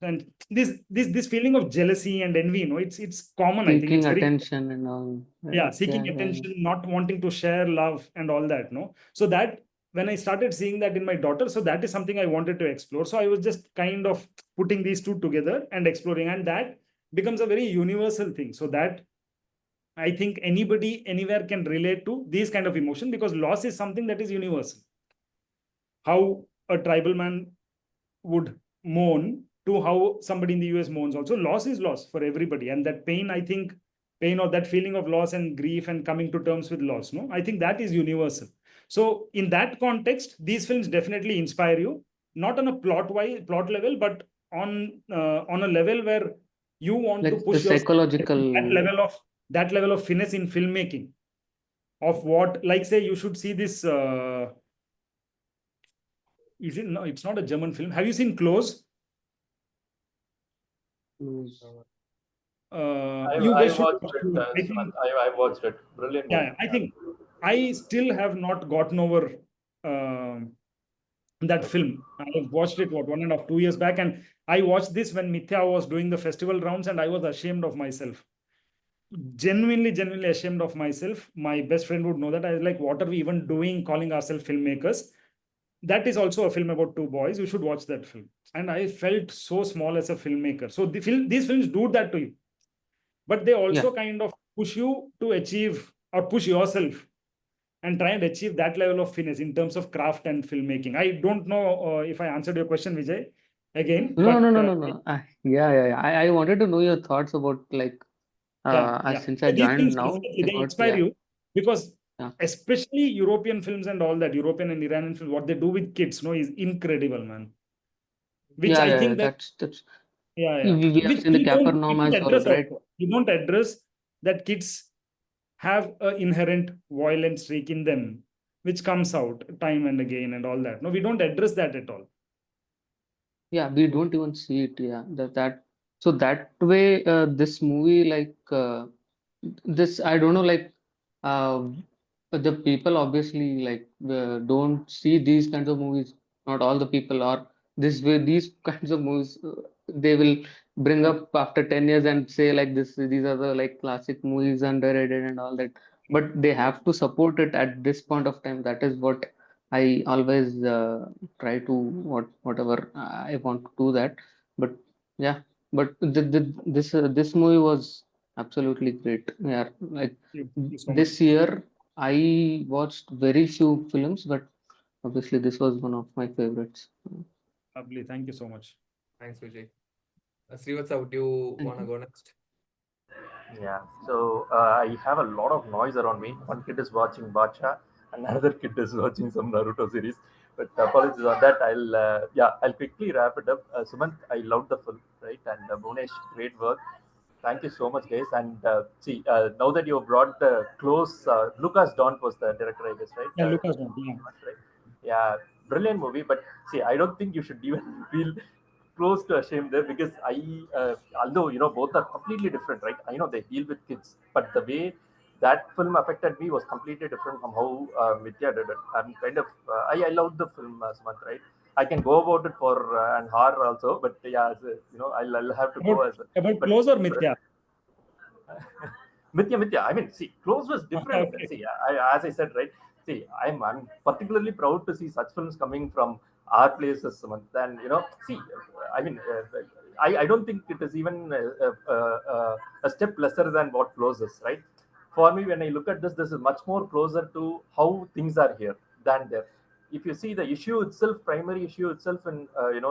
And this feeling of jealousy and envy, it's common. I think Seeking it's very attention and all. yeah, Right? seeking attention, not wanting to share love and all that. No, so that when I started seeing that in my daughter, so that is something I wanted to explore. So I was just kind of putting these two together and exploring, and that becomes a very universal thing. So that I think anybody anywhere can relate to these kind of emotion, because loss is something that is universal. How a tribal man would mourn to how somebody in the US mourns also. Loss is loss for everybody. And that pain, I think, pain or that feeling of loss and grief and coming to terms with loss, I think that is universal. So in that context, these films definitely inspire you, not on a plot level, but on a level where you want to Like the push yourself psychological. that level of finesse in filmmaking of what, like say, you should see this. Is it? No, it's not a German film. Have you seen Close? You I guys should watched watch it. Close. I think, Sumanth. I watched it. Brilliant movie. yeah, I think I still have not gotten over um that film. I have watched it 1.5, 2 years back, and I watched this when Mithya was doing the festival rounds, and I was ashamed of myself. Genuinely ashamed of myself. My best friend would know that. I was like, what are we even doing calling ourselves filmmakers? That is also a film about two boys. You should watch that film. And I felt so small as a filmmaker. So these films do that to you, but they Yeah. also kind of push you to achieve or push yourself and try and achieve that level of finesse in terms of craft and filmmaking. I don't know if I answered your question, Vijay, again, No, but no, no, no, no. Yeah. I wanted to know your thoughts about like yeah. since I So these joined things now, definitely I they thought, inspire you, because yeah. especially European films and all that, European and Iranian films, what they do with kids, is incredible, man. Which I think that That's yeah. we have Which seen the we Capernaum don't as well, address right? also. We don't address that kids have an inherent violent streak in them, which comes out time and again and all that. No, we don't address that at all. Yeah, we don't even see it. Yeah, that so that way, this movie like this, I don't know, like uh, the people obviously like don't see these kinds of movies. Not all the people are this way. These kinds of movies they will bring up after 10 years and say like this. These are the like classic movies, underrated and all that. But they have to support it at this point of time. That is what I always try to whatever I want to do that. But yeah, but this movie was absolutely great. Yeah, like Thank you so much. this year I watched very few films, but obviously this was one of my favorites. Lovely. Thank you so much. Thanks, Vijay. Srivatsa, would you Thank want to you. go next? Yeah, so I have a lot of noise around me. One kid is watching Bacha, and another kid is watching some Naruto series. But apologies on that. I'll quickly wrap it up. Sumanth, I loved the film, right? And Bhuvanesh, great work. Thank you so much, guys. And now that you brought the close, Lucas Don was the director, I guess, right? Yeah, Lucas, yeah. Right? Yeah, brilliant movie. But see, I don't think you should even feel close to ashamed there because although both are completely different, right? I know they deal with kids, but the way that film affected me was completely different from how Mithya did it. I'm kind of I loved the film, Sumanth, right? I can go about it for an hour also, but yeah, I'll have to go as well. About But Close or Mithya? Mithya. I mean, see, Close was different. Okay. See, as I said, right? See, I'm particularly proud to see such films coming from our places, Sumant. And see, I mean, I don't think it is even a step lesser than what Close is, right? For me, when I look at this is much more closer to how things are here than there. If you see the issue itself, primary issue itself in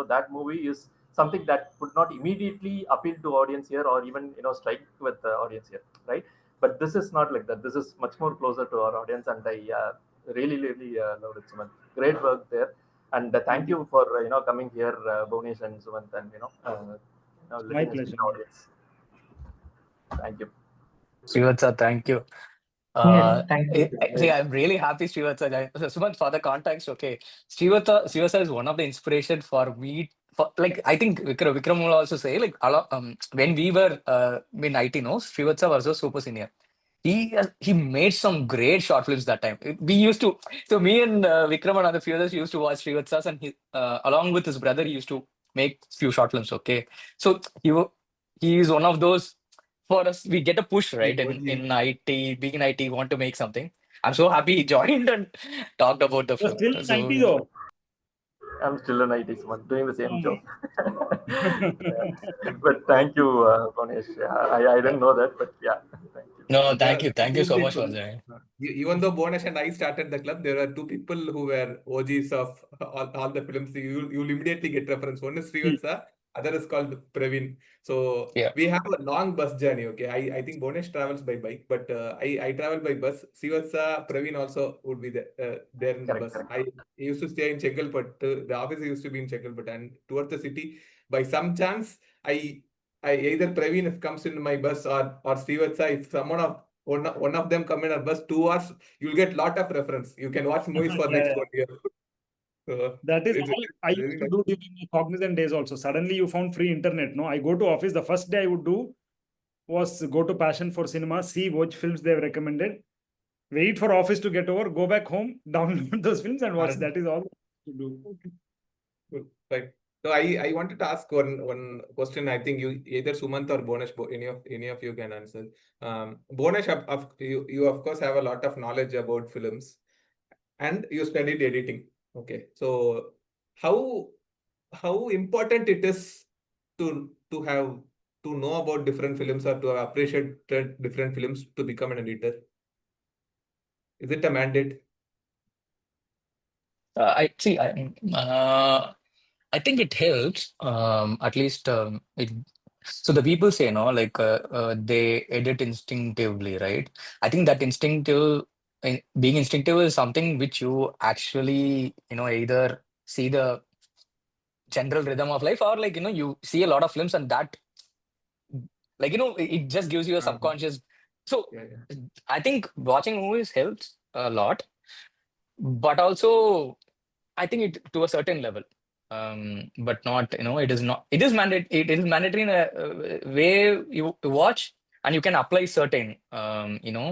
that movie is something that would not immediately appeal to audience here or even strike with the audience here, right? But this is not like that. This is much more closer to our audience, and I really loved it, Sumant. Great work there, and thank you for coming here, Bhuvanesh and Sumant, and My letting us be pleasure. the audience. Thank you. Srivatsa, thank you. Yeah, thank you. See, I'm really happy, Srivatsa. So, Sumant, for the context, okay, Srivatsa is one of the inspiration for me. For like, I think Vikram will also say like, when we were in IT, no, Srivatsa was a super senior. He made some great short films that time. We used to, so me and Vikram and other few others used to watch Srivatsas, and he along with his brother, he used to make few short films. Okay, so he is one of those. For us, we get a push, right? In OG. IT, being in IT, want to make something. I'm so happy he joined and talked about the You're film. still in So 90 though. I'm still an IT Sumant, doing the same job. Oh. But thank you, Bhuvanesh. Yeah, I didn't know that, but yeah, thank you. no, There are thank you two so much for people. that. Even though Bhuvanesh and I started the club, there are two people who were OGs of all the films. You'll immediately get reference. One is Srivatsa, other is called Praveen. So Yeah. we have a long bus journey. Okay, I think Bhuvanesh travels by bike, but I travel by bus. Srivatsa, Praveen also would be there in the Correct, bus. correct. I used to stay in Chengalpet. The office used to be in Chengalpet, and towards the city. By some chance, I either Praveen if comes in my bus or Srivatsa if one of them come in a bus 2 hours, you'll get lot of reference. You can watch movies for Yeah, next yeah. 1 year. So That is it's all I very used to nice. do during my cognizant days also. Suddenly you found free internet. No, I go to office. The first day I would do was go to Passion for Cinema, see which films they've recommended, wait for office to get over, go back home, download those films and watch. That is all to do. Good. Right. So I wanted to ask one question. I think you either Sumanth or Bhuvanesh, any of you can answer. Bhuvanesh, you of course have a lot of knowledge about films, and you studied editing. Okay, so how how important it is to have to know about different films or to appreciate different films to become an editor? Is it a mandate? I see. I think it helps. At least it. So the people say no, like they edit instinctively, right? I think that being instinctive is something which you actually either see the general rhythm of life, or like you see a lot of films and that like it just gives you a Uh, subconscious. So yeah, yeah. I think watching movies helps a lot, but also I think it to a certain level, but not it is not. It is mandatory in a way you watch, and you can apply certain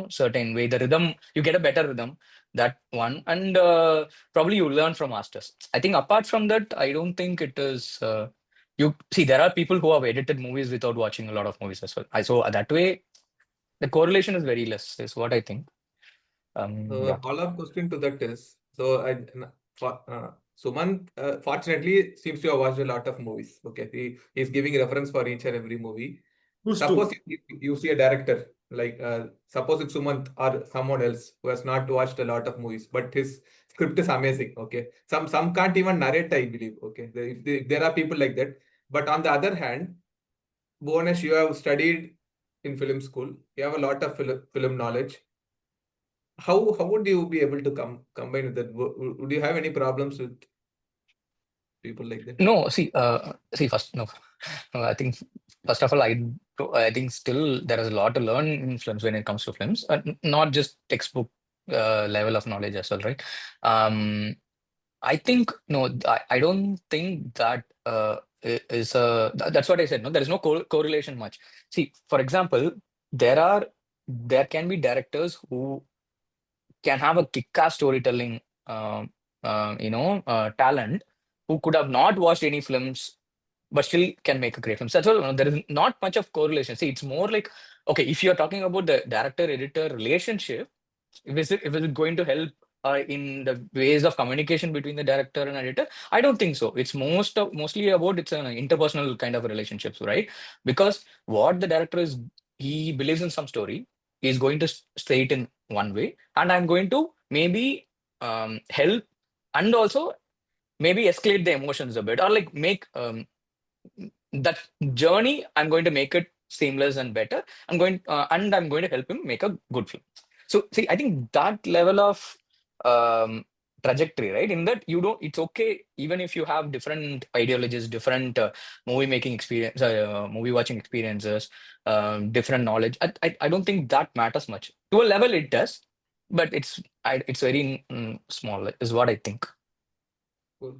certain way the rhythm. You get a better rhythm, that one, and probably you learn from masters. I think apart from that, I don't think it is. You see, there are people who have edited movies without watching a lot of movies as well. So that way, the correlation is very less. Is what I think. So Yeah. a follow-up question to that is, so Sumant fortunately seems to have watched a lot of movies. Okay, he's giving reference for each and every movie. Who's Suppose two? you see a director Like suppose if Sumanth or someone else who has not watched a lot of movies, but his script is amazing. Okay, some can't even narrate, I believe. Okay, if there are people like that. But on the other hand, Bhuvanesh, you have studied in film school. You have a lot of film knowledge. How would you be able to combine with that? Would you have any problems with people like that? No, see, first, no, I think first of all, I think still there is a lot to learn in films when it comes to films, not just textbook level of knowledge as well, right? I think no, I don't think that is a. That's what I said. No, there is no correlation much. See, for example, there can be directors who can have a kick-ass storytelling, talent, who could have not watched any films but still can make a great film. So that's all. There is not much of correlation. See, it's more like, okay, if you're talking about the director-editor relationship, if it is going to help in the ways of communication between the director and editor, I don't think so. It's mostly about it's an interpersonal kind of relationships, right? Because what the director is, he believes in some story, he's going to say it in one way, and I'm going to maybe help and also maybe escalate the emotions a bit, or like make that journey, I'm going to make it seamless and better. I'm going to help him make a good film. So see, I think that level of trajectory, right? In that you don't, it's okay even if you have different ideologies, different movie making experience, movie watching experiences, different knowledge. I don't think that matters much. To a level, it does, but it's very small, is what I think. Cool.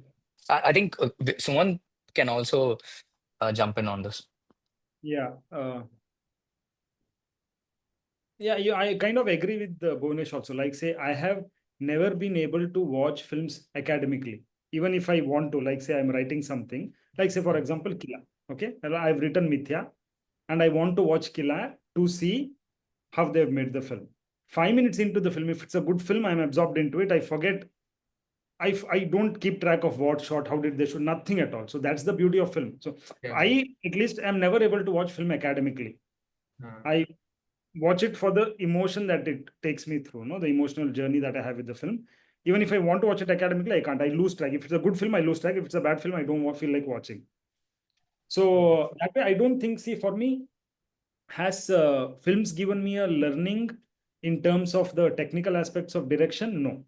I think someone can also jump in on this. Yeah. Yeah, I kind of agree with Bhuvanesh also. Like, say, I have never been able to watch films academically, even if I want to. Like, say, I'm writing something. Like, say, for example, Killa. Okay, well, I've written Mithya, and I want to watch Killa to see how they've made the film. 5 minutes into the film, if it's a good film, I'm absorbed into it. I forget. I don't keep track of what shot, how did they shoot, nothing at all. So that's the beauty of film. So Yeah. I at least am never able to watch film academically. I watch it for the emotion that it takes me through, no, the emotional journey that I have with the film. Even if I want to watch it academically, I can't. I lose track. If it's a good film, I lose track. If it's a bad film, I don't feel like watching. So that way, I don't think. See, for me, has films given me a learning in terms of the technical aspects of direction? No.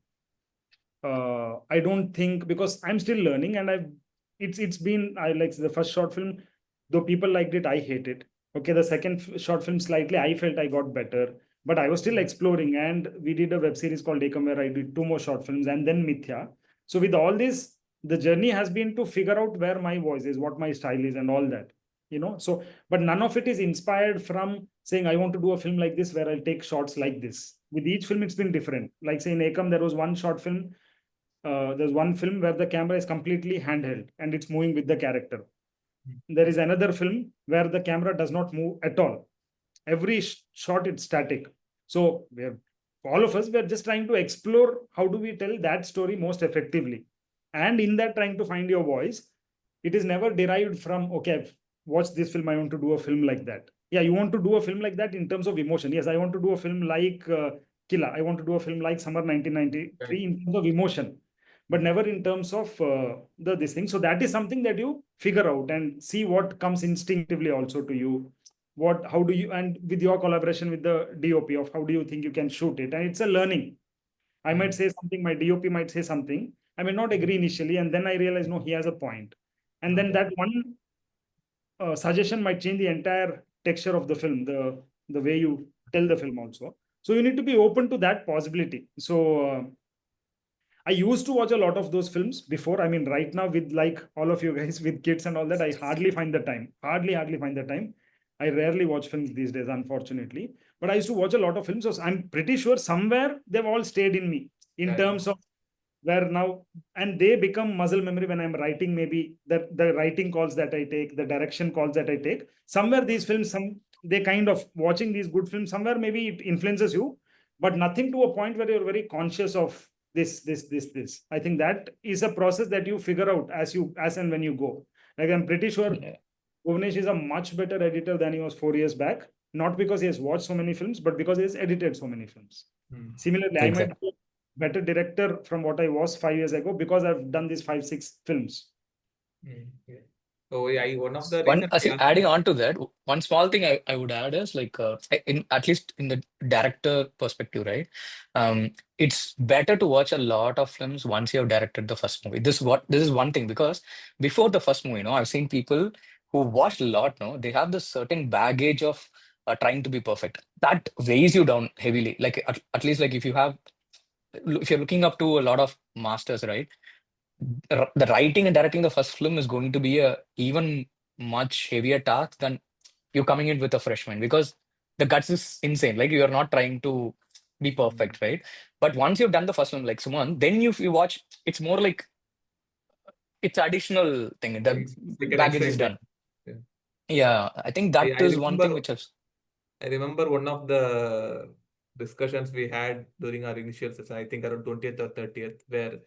I don't think, because I'm still learning, and it's been, I like the first short film, though people liked it, I hate it. Okay, the second short film, slightly I felt I got better, but I was still exploring, and we did a web series called Ekam where I did 2 more short films and then Mithya. So with all this, the journey has been to figure out where my voice is, what my style is, and all that. So but none of it is inspired from saying I want to do a film like this where I'll take shots like this. With each film, it's been different. Like, say, in Ekam, there was one short film. There's one film where the camera is completely handheld and it's moving with the character. There is another film where the camera does not move at all. Every shot it's static. So all of us, we're just trying to explore how do we tell that story most effectively, and in that trying to find your voice. It is never derived from, okay, I've watched this film, I want to do a film like that. Yeah, you want to do a film like that in terms of emotion. Yes, I want to do a film like Killa. I want to do a film like Summer 1993 in terms of emotion, but never in terms of this thing. So that is something that you figure out and see what comes instinctively also to you. How do you, and with your collaboration with the DOP, of how do you think you can shoot it, and it's a learning. I might say something, my DOP might say something, I may not agree initially, and then I realize, no, he has a point. And then that one suggestion might change the entire texture of the film, the way you tell the film also. So you need to be open to that possibility. So I used to watch a lot of those films before. I mean, right now, with like all of you guys with kids and all that, I hardly find the time. Hardly find the time. I rarely watch films these days, unfortunately. But I used to watch a lot of films. So I'm pretty sure somewhere they've all stayed in me in terms of where now, and they become muscle memory when I'm writing. Maybe the writing calls that I take, the direction calls that I take. Somewhere these films, they kind of watching these good films. Somewhere maybe it influences you, but nothing to a point where you're very conscious of this. I think that is a process that you figure out as and when you go. Like, I'm pretty sure Bhuvanesh is a much better editor than he was 4 years back. not because he has watched so many films, but because he has edited so many films. Hmm. Similarly, I might Exactly. be a better director from what I was 5 years ago because I've done these 5, 6 films. Yeah. So yeah, one of the One, reasons I see, asked adding on to that, one small thing I would add is like, in at least in the director perspective, right? It's better to watch a lot of films once you have directed the first movie. This is one thing, because before the first movie, I've seen people who watched a lot, they have this certain baggage of trying to be perfect. That weighs you down heavily. Like at least like if you're looking up to a lot of masters, right? The writing and directing the first film is going to be a even much heavier task than you coming in with a freshman, because the guts is insane. Like you are not trying to be perfect, right? But once you've done the first film, like Suman, then you watch, it's more like it's additional thing. The it's like an baggage extra is done. effect. Yeah, I think I, that I is one thing remember which has. I remember one of the discussions we had during our initial session, I think around 20th or 30th, where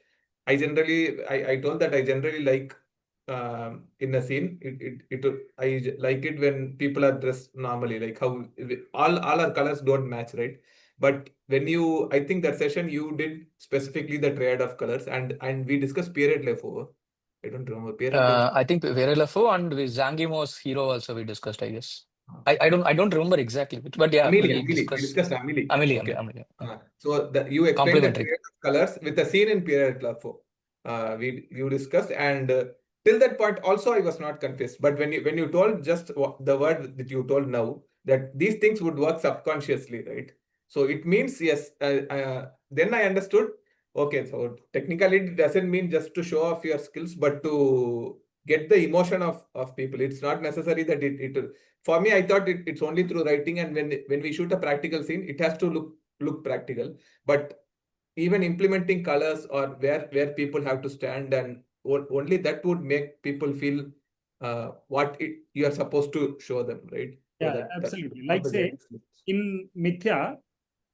I told that I generally like in a scene, like it when people are dressed normally, like how all our colors don't match, right? But when I think that session you did specifically the triad of colors, and we discussed period life over. I don't remember period life. I think Verelafo and with Zangimo's hero also we discussed, I guess. I don't remember exactly, but yeah, Amelie, we'll Amelie. We discuss. discussed Amelie. Amelie, Okay. Amelie. Yeah. So you explained the Complementary. period of colors with the scene in period club 4. You discussed, and till that point also I was not confused. But when you told just the word that you told now, that these things would work subconsciously, right? So it means yes. Then I understood. Okay, so technically it doesn't mean just to show off your skills, but to get the emotion of people. It's not necessary that it for me, I thought it's only through writing, and when we shoot a practical scene, it has to look practical. But even implementing colors or where people have to stand, and only that would make people feel you are supposed to show them, right? So Yeah, that's absolutely. one of Like the say, greatest things. in Mithya,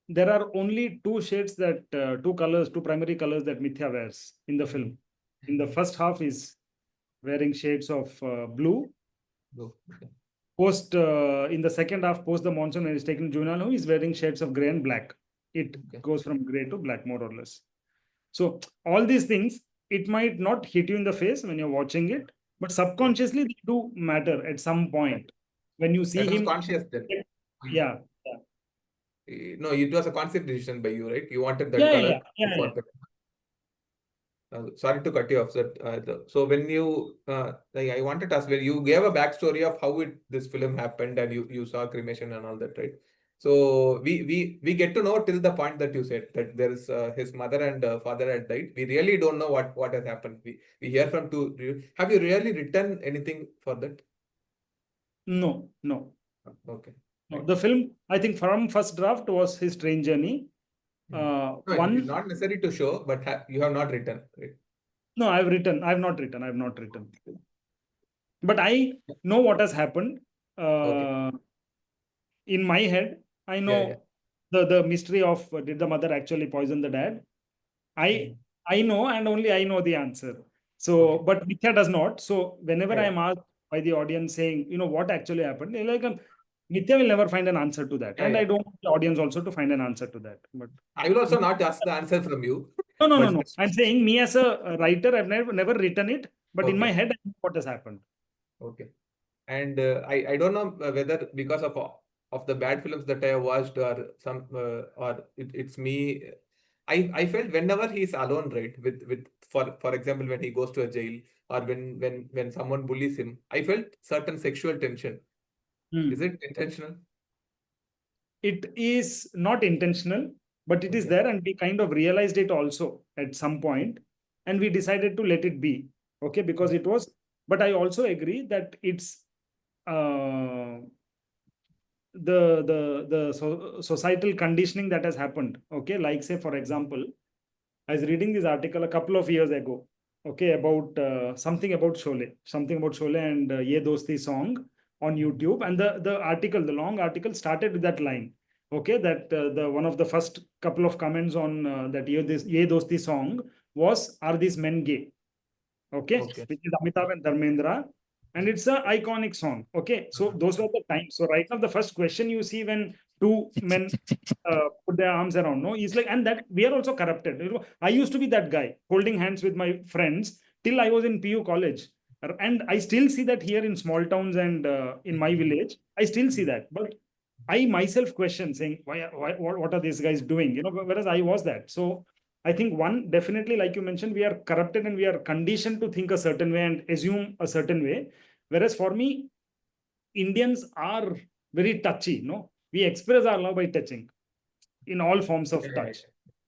there are only two shades that, two primary colors that Mithya wears in the film. In the first half, is wearing shades of blue. So, okay. In the second half, post the monsoon, when he's taken Junano, he's wearing shades of gray and black. It Okay. goes from gray to black, more or less. So all these things, it might not hit you in the face when you're watching it, but subconsciously they do matter at some point. When you see That was him, conscious then. yeah. No, it was a conscious decision by you, right? You wanted that Yeah, color yeah. for the. Sorry to cut you off. So when I wanted to ask, when you gave a backstory of how this film happened, and you saw cremation and all that, right? So we get to know till the point that you said that there is his mother and father had died. We really don't know what has happened. We hear from two. Have you really written anything for that? No. Okay. No. Right. The film, I think, from first draft was his train journey. No, it's not necessary to show, but you have not written, right? No, I've not written. But I know what has happened. Okay. In my head, I Yeah. know the mystery of did the mother actually poison the dad? I know, and only I know the answer. So, Okay. but Mithya does not. So, whenever I Yeah. am asked by the audience saying, what actually happened, they're like, Mithya will never find an answer to that. And I Yeah. don't want the audience also to find an answer to that. But I will also not ask the answer from you. no. But I'm saying, me as a writer, I've never written it, but in my okay. head, I know what has happened. Okay. And I don't know whether because of the bad films that I have watched, or it's me. I felt whenever he's alone, right, with for example, when he goes to a jail, or when someone bullies him, I felt certain sexual tension. Is it intentional? It is not intentional, but it is Okay. there, and we kind of realized it also at some point, and we decided to let it be. Okay, because it was. But I also agree that it's the societal conditioning that has happened. Okay, like say for example, I was reading this article a couple of years ago. Okay, about something about Sholay, and Ye Dosti song on YouTube, and the long article started with that line. Okay, that the one of the first couple of comments on that Ye Dosti song was, "Are these men gay?" Okay, Okay. which is Amitabh and Dharmendra. and it's a iconic song. Okay, so those were the times. So right now, the first question you see when two men put their arms around, no, is like, and that we are also corrupted. You know, I used to be that guy holding hands with my friends till I was in PU college, and I still see that here in small towns and in my village. I still see that, but I myself question saying, why, what are these guys doing? You know, whereas I was that. So I think one, definitely, like you mentioned, we are corrupted and we are conditioned to think a certain way and assume a certain way. Whereas for me, Indians are very touchy. No, we express our love by touching in all forms of touch.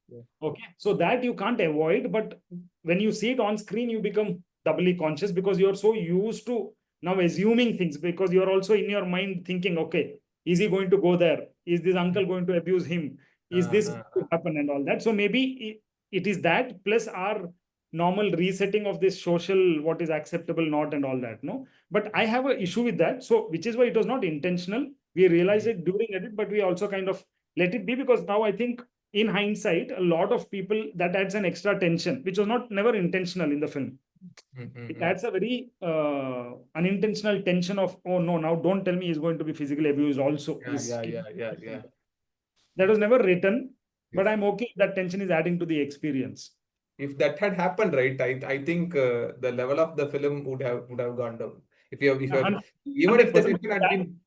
Yeah. Okay, so that you can't avoid, but when you see it on screen, you become doubly conscious because you're so used to now assuming things, because you're also in your mind thinking, okay, is he going to go there? Is this uncle going to abuse him? Is this going to happen and all that? So maybe it is that plus our normal resetting of this social, what is acceptable, not, and all that. No, but I have an issue with that. So which is why it was not intentional. We realized it during edit, but we also kind of let it be, because now I think in hindsight, a lot of people, that adds an extra tension, which was not never intentional in the film. It adds a very unintentional tension of, oh no, now don't tell me he's going to be physically abused also. Yeah. That was never written, but Yes. I'm okay if that tension is adding to the experience. If that had happened, right, I think the level of the film would have gone down. If you Yeah, have, even if the 100%. tension had been,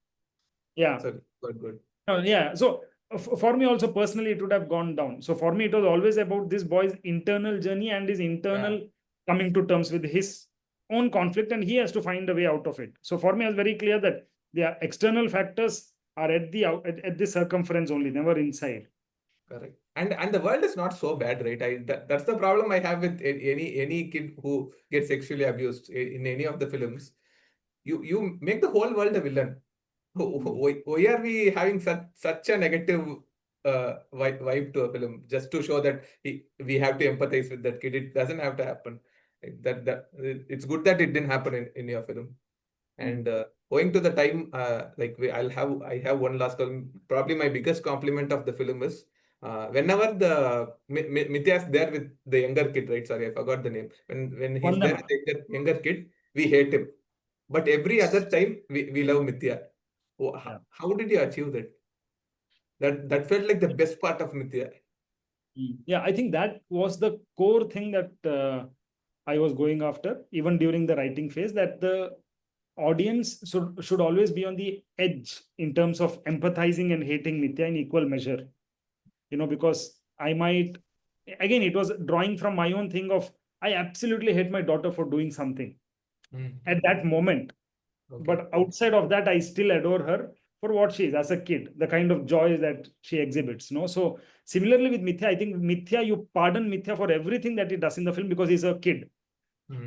Yeah. sorry, good. Yeah. So for me also personally, it would have gone down. So for me, it was always about this boy's internal journey and his internal coming to terms with his own conflict, and he has to find a way out of it. So for me, I was very clear that the external factors are at the circumference only, never inside. Correct. And the world is not so bad, right? That's the problem I have with any kid who gets sexually abused in any of the films. You make the whole world a villain. Why are we having such a negative vibe to a film just to show that we have to empathize with that kid? It doesn't have to happen. Like that it's good that it didn't happen in your film. And going to the time, I have one last probably my biggest compliment of the film is whenever the Mithya is there with the younger kid, right? Sorry, I forgot the name. When he's there with the younger kid, we hate him. But every other time we love Mithya. How did you achieve that? That felt like the best part of Mithya. Yeah, I think that was the core thing that I was going after, even during the writing phase, that the audience should always be on the edge in terms of empathizing and hating Mithya in equal measure. You know, because I might, again, it was drawing from my own thing of, I absolutely hate my daughter for doing something at that moment. Okay. But outside of that, I still adore her for what she is as a kid, the kind of joy that she exhibits. No, so similarly with Mithya, I think Mithya, you pardon Mithya for everything that he does in the film because he's a kid.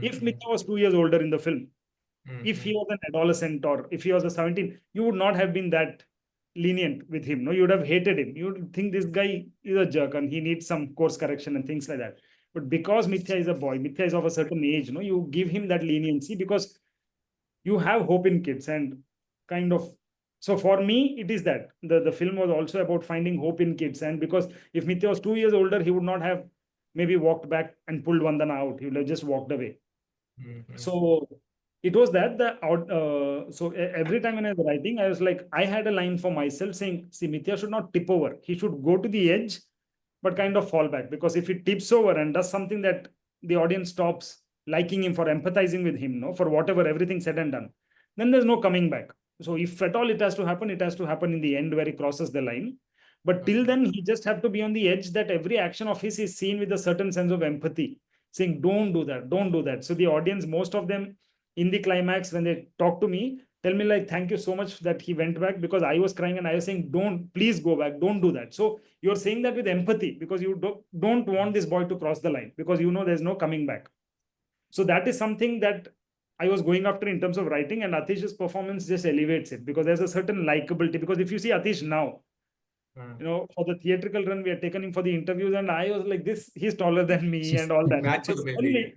If Mithya was 2 years older in the film, if he was an adolescent or if he was a 17, you would not have been that lenient with him. No, you would have hated him. You would think this guy is a jerk and he needs some course correction and things like that. But because Mithya is a boy, Mithya is of a certain age, no, you give him that leniency because you have hope in kids and kind of. So for me, it is that the film was also about finding hope in kids. And because if Mithya was 2 years older, he would not have maybe walked back and pulled Vandana out. He would have just walked away. So it was that every time when I was writing, I was like, I had a line for myself saying, see, Mithya should not tip over. He should go to the edge, but kind of fall back. Because if he tips over and does something that the audience stops liking him for empathizing with him, no, for whatever, everything said and done, then there's no coming back. So if at all it has to happen in the end where he crosses the line. But till then, he just have to be on the edge that every action of his is seen with a certain sense of empathy, saying, don't do that, don't do that. So the audience, most of them in the climax, when they talk to me, tell me like, thank you so much that he went back, because I was crying and I was saying, don't, please go back, don't do that. So you're saying that with empathy because you don't want this boy to cross the line because you know there's no coming back. So that is something that I was going after in terms of writing, and Atish's performance just elevates it because there's a certain likability. Because if you see Atish now, you know, for the theatrical run, we had taken him for the interviews, and I was like, this, he's taller than me and all that. Macho, So maybe. suddenly,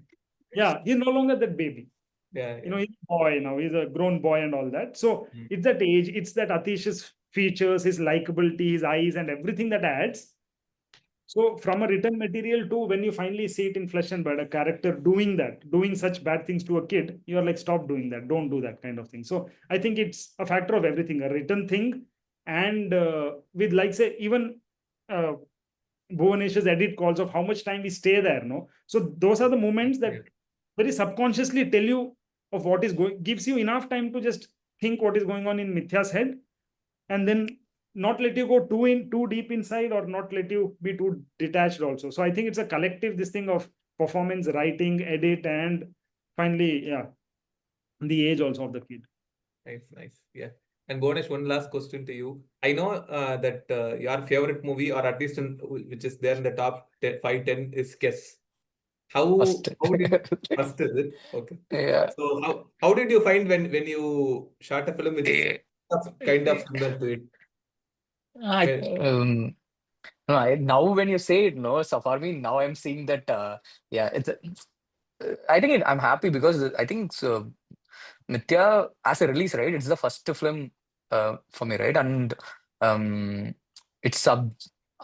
yeah, he's no longer that baby. Yeah. You know, he's a boy now, he's a grown boy and all that. So it's that age, it's that Atish's features, his likability, his eyes, and everything that adds. So from a written material to when you finally see it in flesh and blood, a character doing that, doing such bad things to a kid, you're like, stop doing that, don't do that kind of thing. So I think it's a factor of everything, a written thing, and with, like, say, even uh, Bhuvanesh's edit calls of how much time we stay there, no? So those are the moments that Yeah. very subconsciously tell you of what is going, gives you enough time to just think what is going on in Mithya's head, and then not let you go too deep inside, or not let you be too detached also. So I think it's a collective, this thing of performance, writing, edit, and finally, yeah, the age also of the kid. Nice. Yeah. And Bhuvanesh, one last question to you. I know that your favorite movie, or at least which is there in the top 10, 5, 10, is Guess. First. How did first is it? Okay. Yeah. So how did you find when you shot a film which is kind of similar to it? I, Well, no, now when you say it, no, so for me now I'm seeing that yeah, I think I'm happy because I think so, Mithya as a release, right? It's the first film for me, right? And um, it's I'm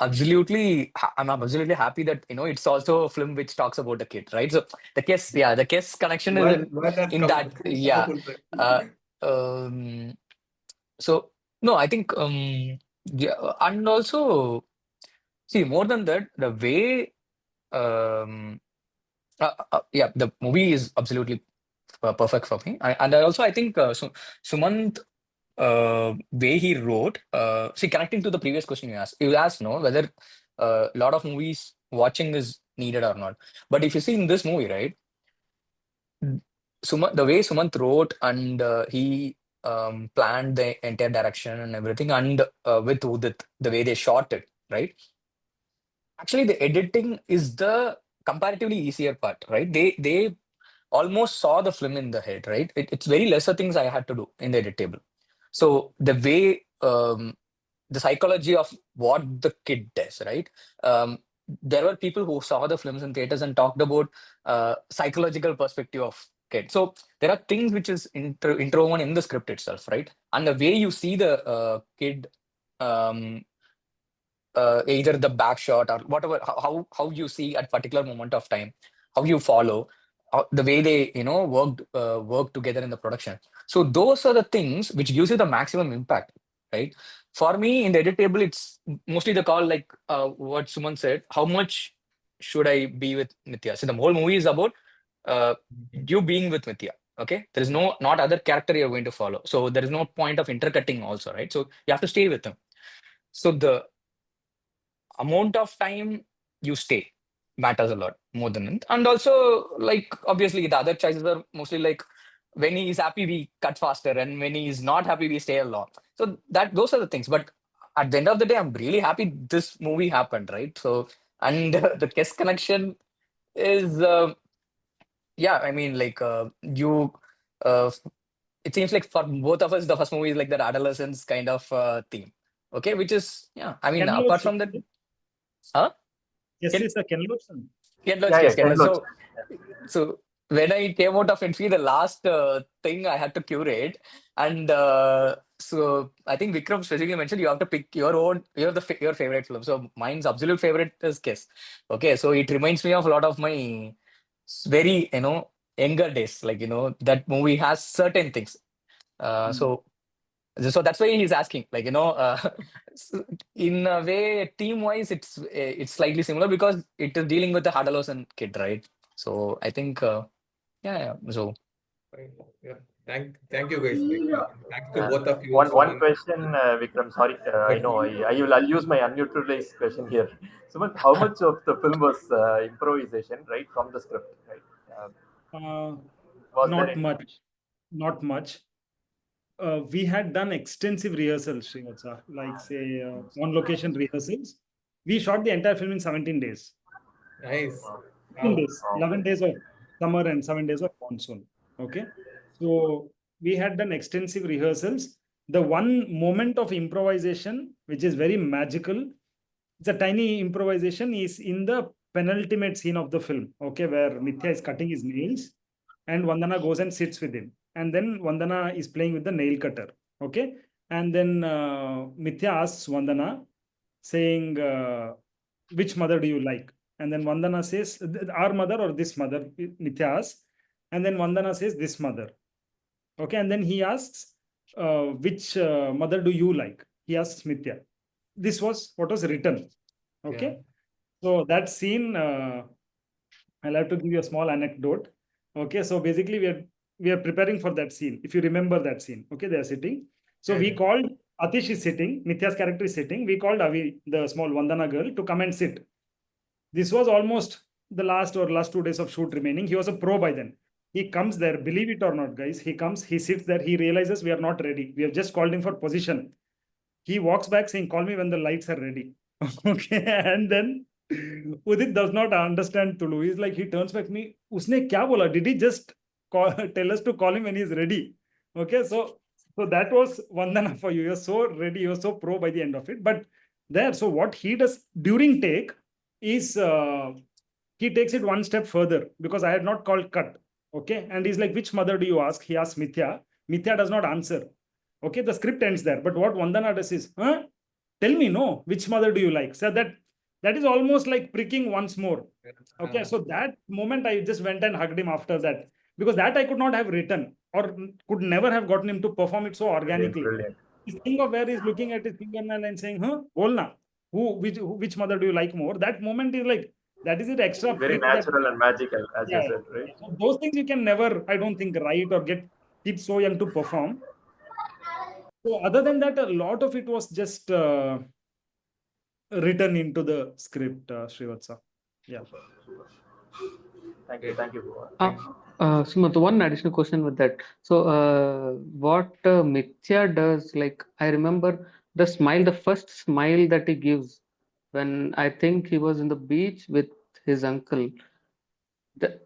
absolutely happy that it's also a film which talks about a kid, right? So the case connection is word has in come, that, yeah. full circle. Uh, um, so no, I think yeah, and also see more than that, the way um yeah, the movie is absolutely perfect for me. I think Sumanth, way he wrote, see, connecting to the previous question you asked, no, whether a lot of movies watching is needed or not. But if you see in this movie, right, the way Sumanth wrote, and he planned the entire direction and everything, and with Udit, the way they shot it, right? Actually, the editing is the comparatively easier part, right? They almost saw the film in the head, right? It's very lesser things I had to do in the edit table. So the way the psychology of what the kid does, right? Um, there were people who saw the films in theaters and talked about psychological perspective of kid. So there are things which is interwoven in the script itself, right? And the way you see the kid, um, either the back shot or whatever, how you see at particular moment of time, how you follow, the way they work together in the production. So those are the things which gives you the maximum impact, right? For me in the edit table, it's mostly the call, like what Suman said, how much should I be with Mithya? So the whole movie is about you being with Mithya. Okay, there is not other character you're going to follow, so there is no point of intercutting also, right? So you have to stay with him. So the amount of time you stay matters a lot more than it. And also, like, obviously the other choices are mostly like, when he is happy we cut faster, and when he is not happy we stay a lot. So that those are the things. But at the end of the day, I'm really happy this movie happened, right? So, and the guest connection is yeah, I mean, like you uh, it seems like for both of us the first movie is like that adolescence kind of theme. Okay, which is, yeah, I mean, Ken apart Loach, from that, huh? yes, it's a Ken Loach. Ken Yeah, Loach, yeah, yes, Ken Ken Loach. Loach. So when I came out of Infi, the last thing I had to curate, and so I think Vikram specifically mentioned you have to pick your own, your favorite film. So mine's absolute favorite is Kiss. Okay, so it reminds me of a lot of my very younger days. Like that movie has certain things. So that's why he's asking, like, in a way, team wise, it's slightly similar because it is dealing with the adolescent kid, right? So I think, yeah. So Fine. Yeah. Thank you guys. Like, thanks to Uh, both of you, one Suman. question, Vikram. Sorry, I But know I'll use my unutilized question here. Suman, how much of the film was improvisation, right, from the script, right? Was there Not any? much, not much. We had done extensive rehearsals, Srivatsa, like, say, on location rehearsals. We shot the entire film in 17 days. nice. 15 Wow. days, 11 days of summer and 7 days of monsoon. Okay. So we had done extensive rehearsals. The one moment of improvisation, which is very magical, it's a tiny improvisation, is in the penultimate scene of the film. Okay. Where Mithya is cutting his nails and Vandana goes and sits with him. And then Vandana is playing with the nail cutter. Okay. And then Mithya asks Vandana, saying, which mother do you like? And then Vandana says, our mother or this mother, Mithya asks. And then Vandana says, this mother. Okay, and then he asks, which mother do you like? He asks Mithya. This was what was written. Okay, so that scene, I'll have to give you a small anecdote. Okay, so basically we are preparing for that scene. If you remember that scene, okay, they are sitting. So we called Atish is sitting, Mithya's character is sitting. We called Avi, the small Vandana girl, to come and sit. This was almost the last 2 days of shoot remaining. He was a pro by then. He comes there, believe it or not, guys. He comes, he sits there, he realizes we are not ready. We have just called him for position. He walks back saying, call me when the lights are ready. Okay, and then Udit does not understand Tulu. He's like, he turns back to me, Usne kya bola? Did he just tell us to call him when he's ready? Okay, so that was Vandana for you. You're so ready, you're so pro by the end of it. But there, so what he does during take is he takes it one step further because I had not called cut. Okay, and he's like, which mother do you ask? He asks Mithya. Mithya does not answer. Okay, the script ends there. But what Vandana does is, huh? Tell me, no, which mother do you like? So that is almost like pricking once more. Okay, so that moment I just went and hugged him after that because that I could not have written or could never have gotten him to perform it so organically. Brilliant. This thing of where he's looking at his fingernail and saying, huh, Bolna, which mother do you like more? That moment is like, that is it extra. Very prick that- natural and magical, as you said, right? So those things you can never, I don't think, write or get kids so young to perform. So other than that, a lot of it was just written into the script, Srivatsa. Yeah. Thank you, Bhuvan. Sumanth, one additional question with that. So, what Mithya does, like I remember the smile, the first smile that he gives when I think he was in the beach with his uncle.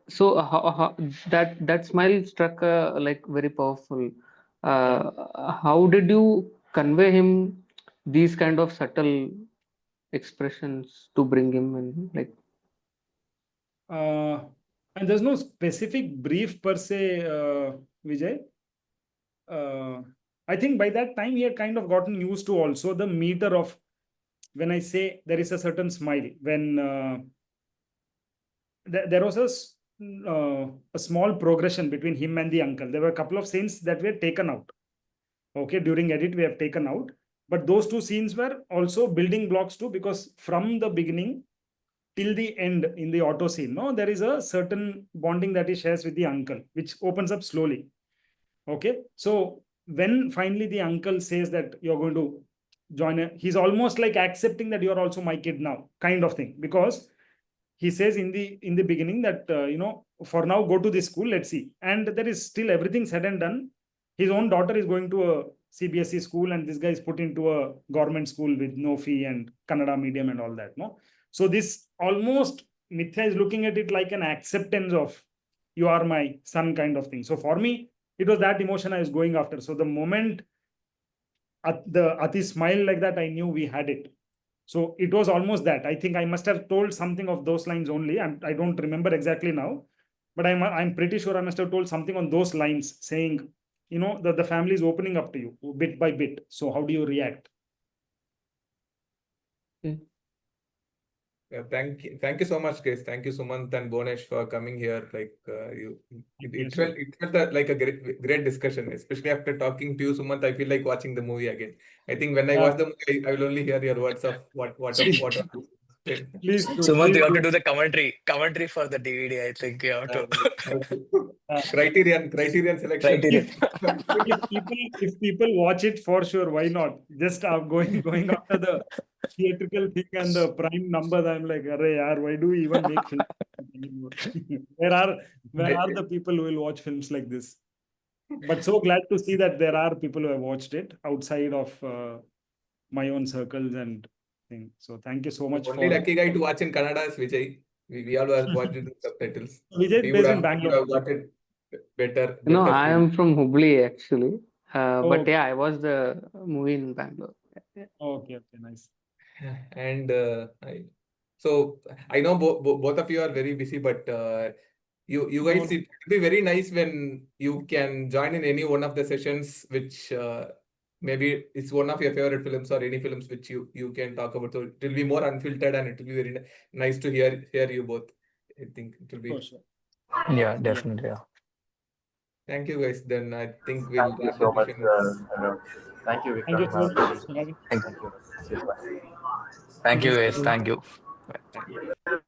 So, that smile struck like very powerful. How did you convey him these kind of subtle expressions to bring him in? Like, And there's no specific brief per se, Vijay. I think by that time he had kind of gotten used to also the meter of when I say there is a certain smile, when there was a small progression between him and the uncle. There were a couple of scenes that were taken out. Okay, during edit we have taken out, but those two scenes were also building blocks too, because from the beginning till the end in the auto scene, no, there is a certain bonding that he shares with the uncle, which opens up slowly. Okay, so when finally the uncle says that you're going to join, he's almost like accepting that you're also my kid now, kind of thing, because he says in the beginning that for now go to this school, let's see, and there is still everything said and done. His own daughter is going to a CBSE school, and this guy is put into a government school with no fee and Kannada medium and all that. No, so this almost Mithya is looking at it like an acceptance of you are my son kind of thing. So for me, it was that emotion I was going after. So the moment the Ati smiled like that, I knew we had it. So it was almost that. I think I must have told something of those lines only. I don't remember exactly now, but I'm pretty sure I must have told something on those lines saying, that the family is opening up to you bit by bit. So how do you react? Yeah, thank you so much, guys. Thank you, Sumanth and Bhuvanesh, for coming here. Like it felt like a great discussion, especially after talking to you, Sumanth. I feel like watching the movie again. I think when I watch the movie, I will only hear your words of what. Please do. Sumanth, you have to do the commentary for the DVD. I think you have to. Criterion selection. Criterion. If people watch it, for sure, why not? Just going after the theatrical thing and the prime numbers, I'm like, array, yaar, why do we even make films anymore? Where are the people who will watch films like this? But so glad to see that there are people who have watched it outside of my own circles and things. So thank you so much. Only lucky guy to watch in Kannada is Vijay. We all watched it in subtitles. Vijay is based in Bangalore. Got it better. No, I am from Hubli actually. But Oh. yeah, I watched the movie in Bangalore. Okay, nice. And so I know both of you are very busy, but you guys, it would be very nice when you can join in any one of the sessions which maybe it's one of your favorite films or any films which you can talk about. So it will be more unfiltered and it will be very nice to hear you both. I think it will be. For sure. Yeah, definitely. Yeah. Thank you guys. Then I think we'll Thank you wrap so the much. session with Thank you, Thank you Vikram. so much for having. Thank, Thank you. See you. Bye. thank you, guys. you. Thank you. thank you.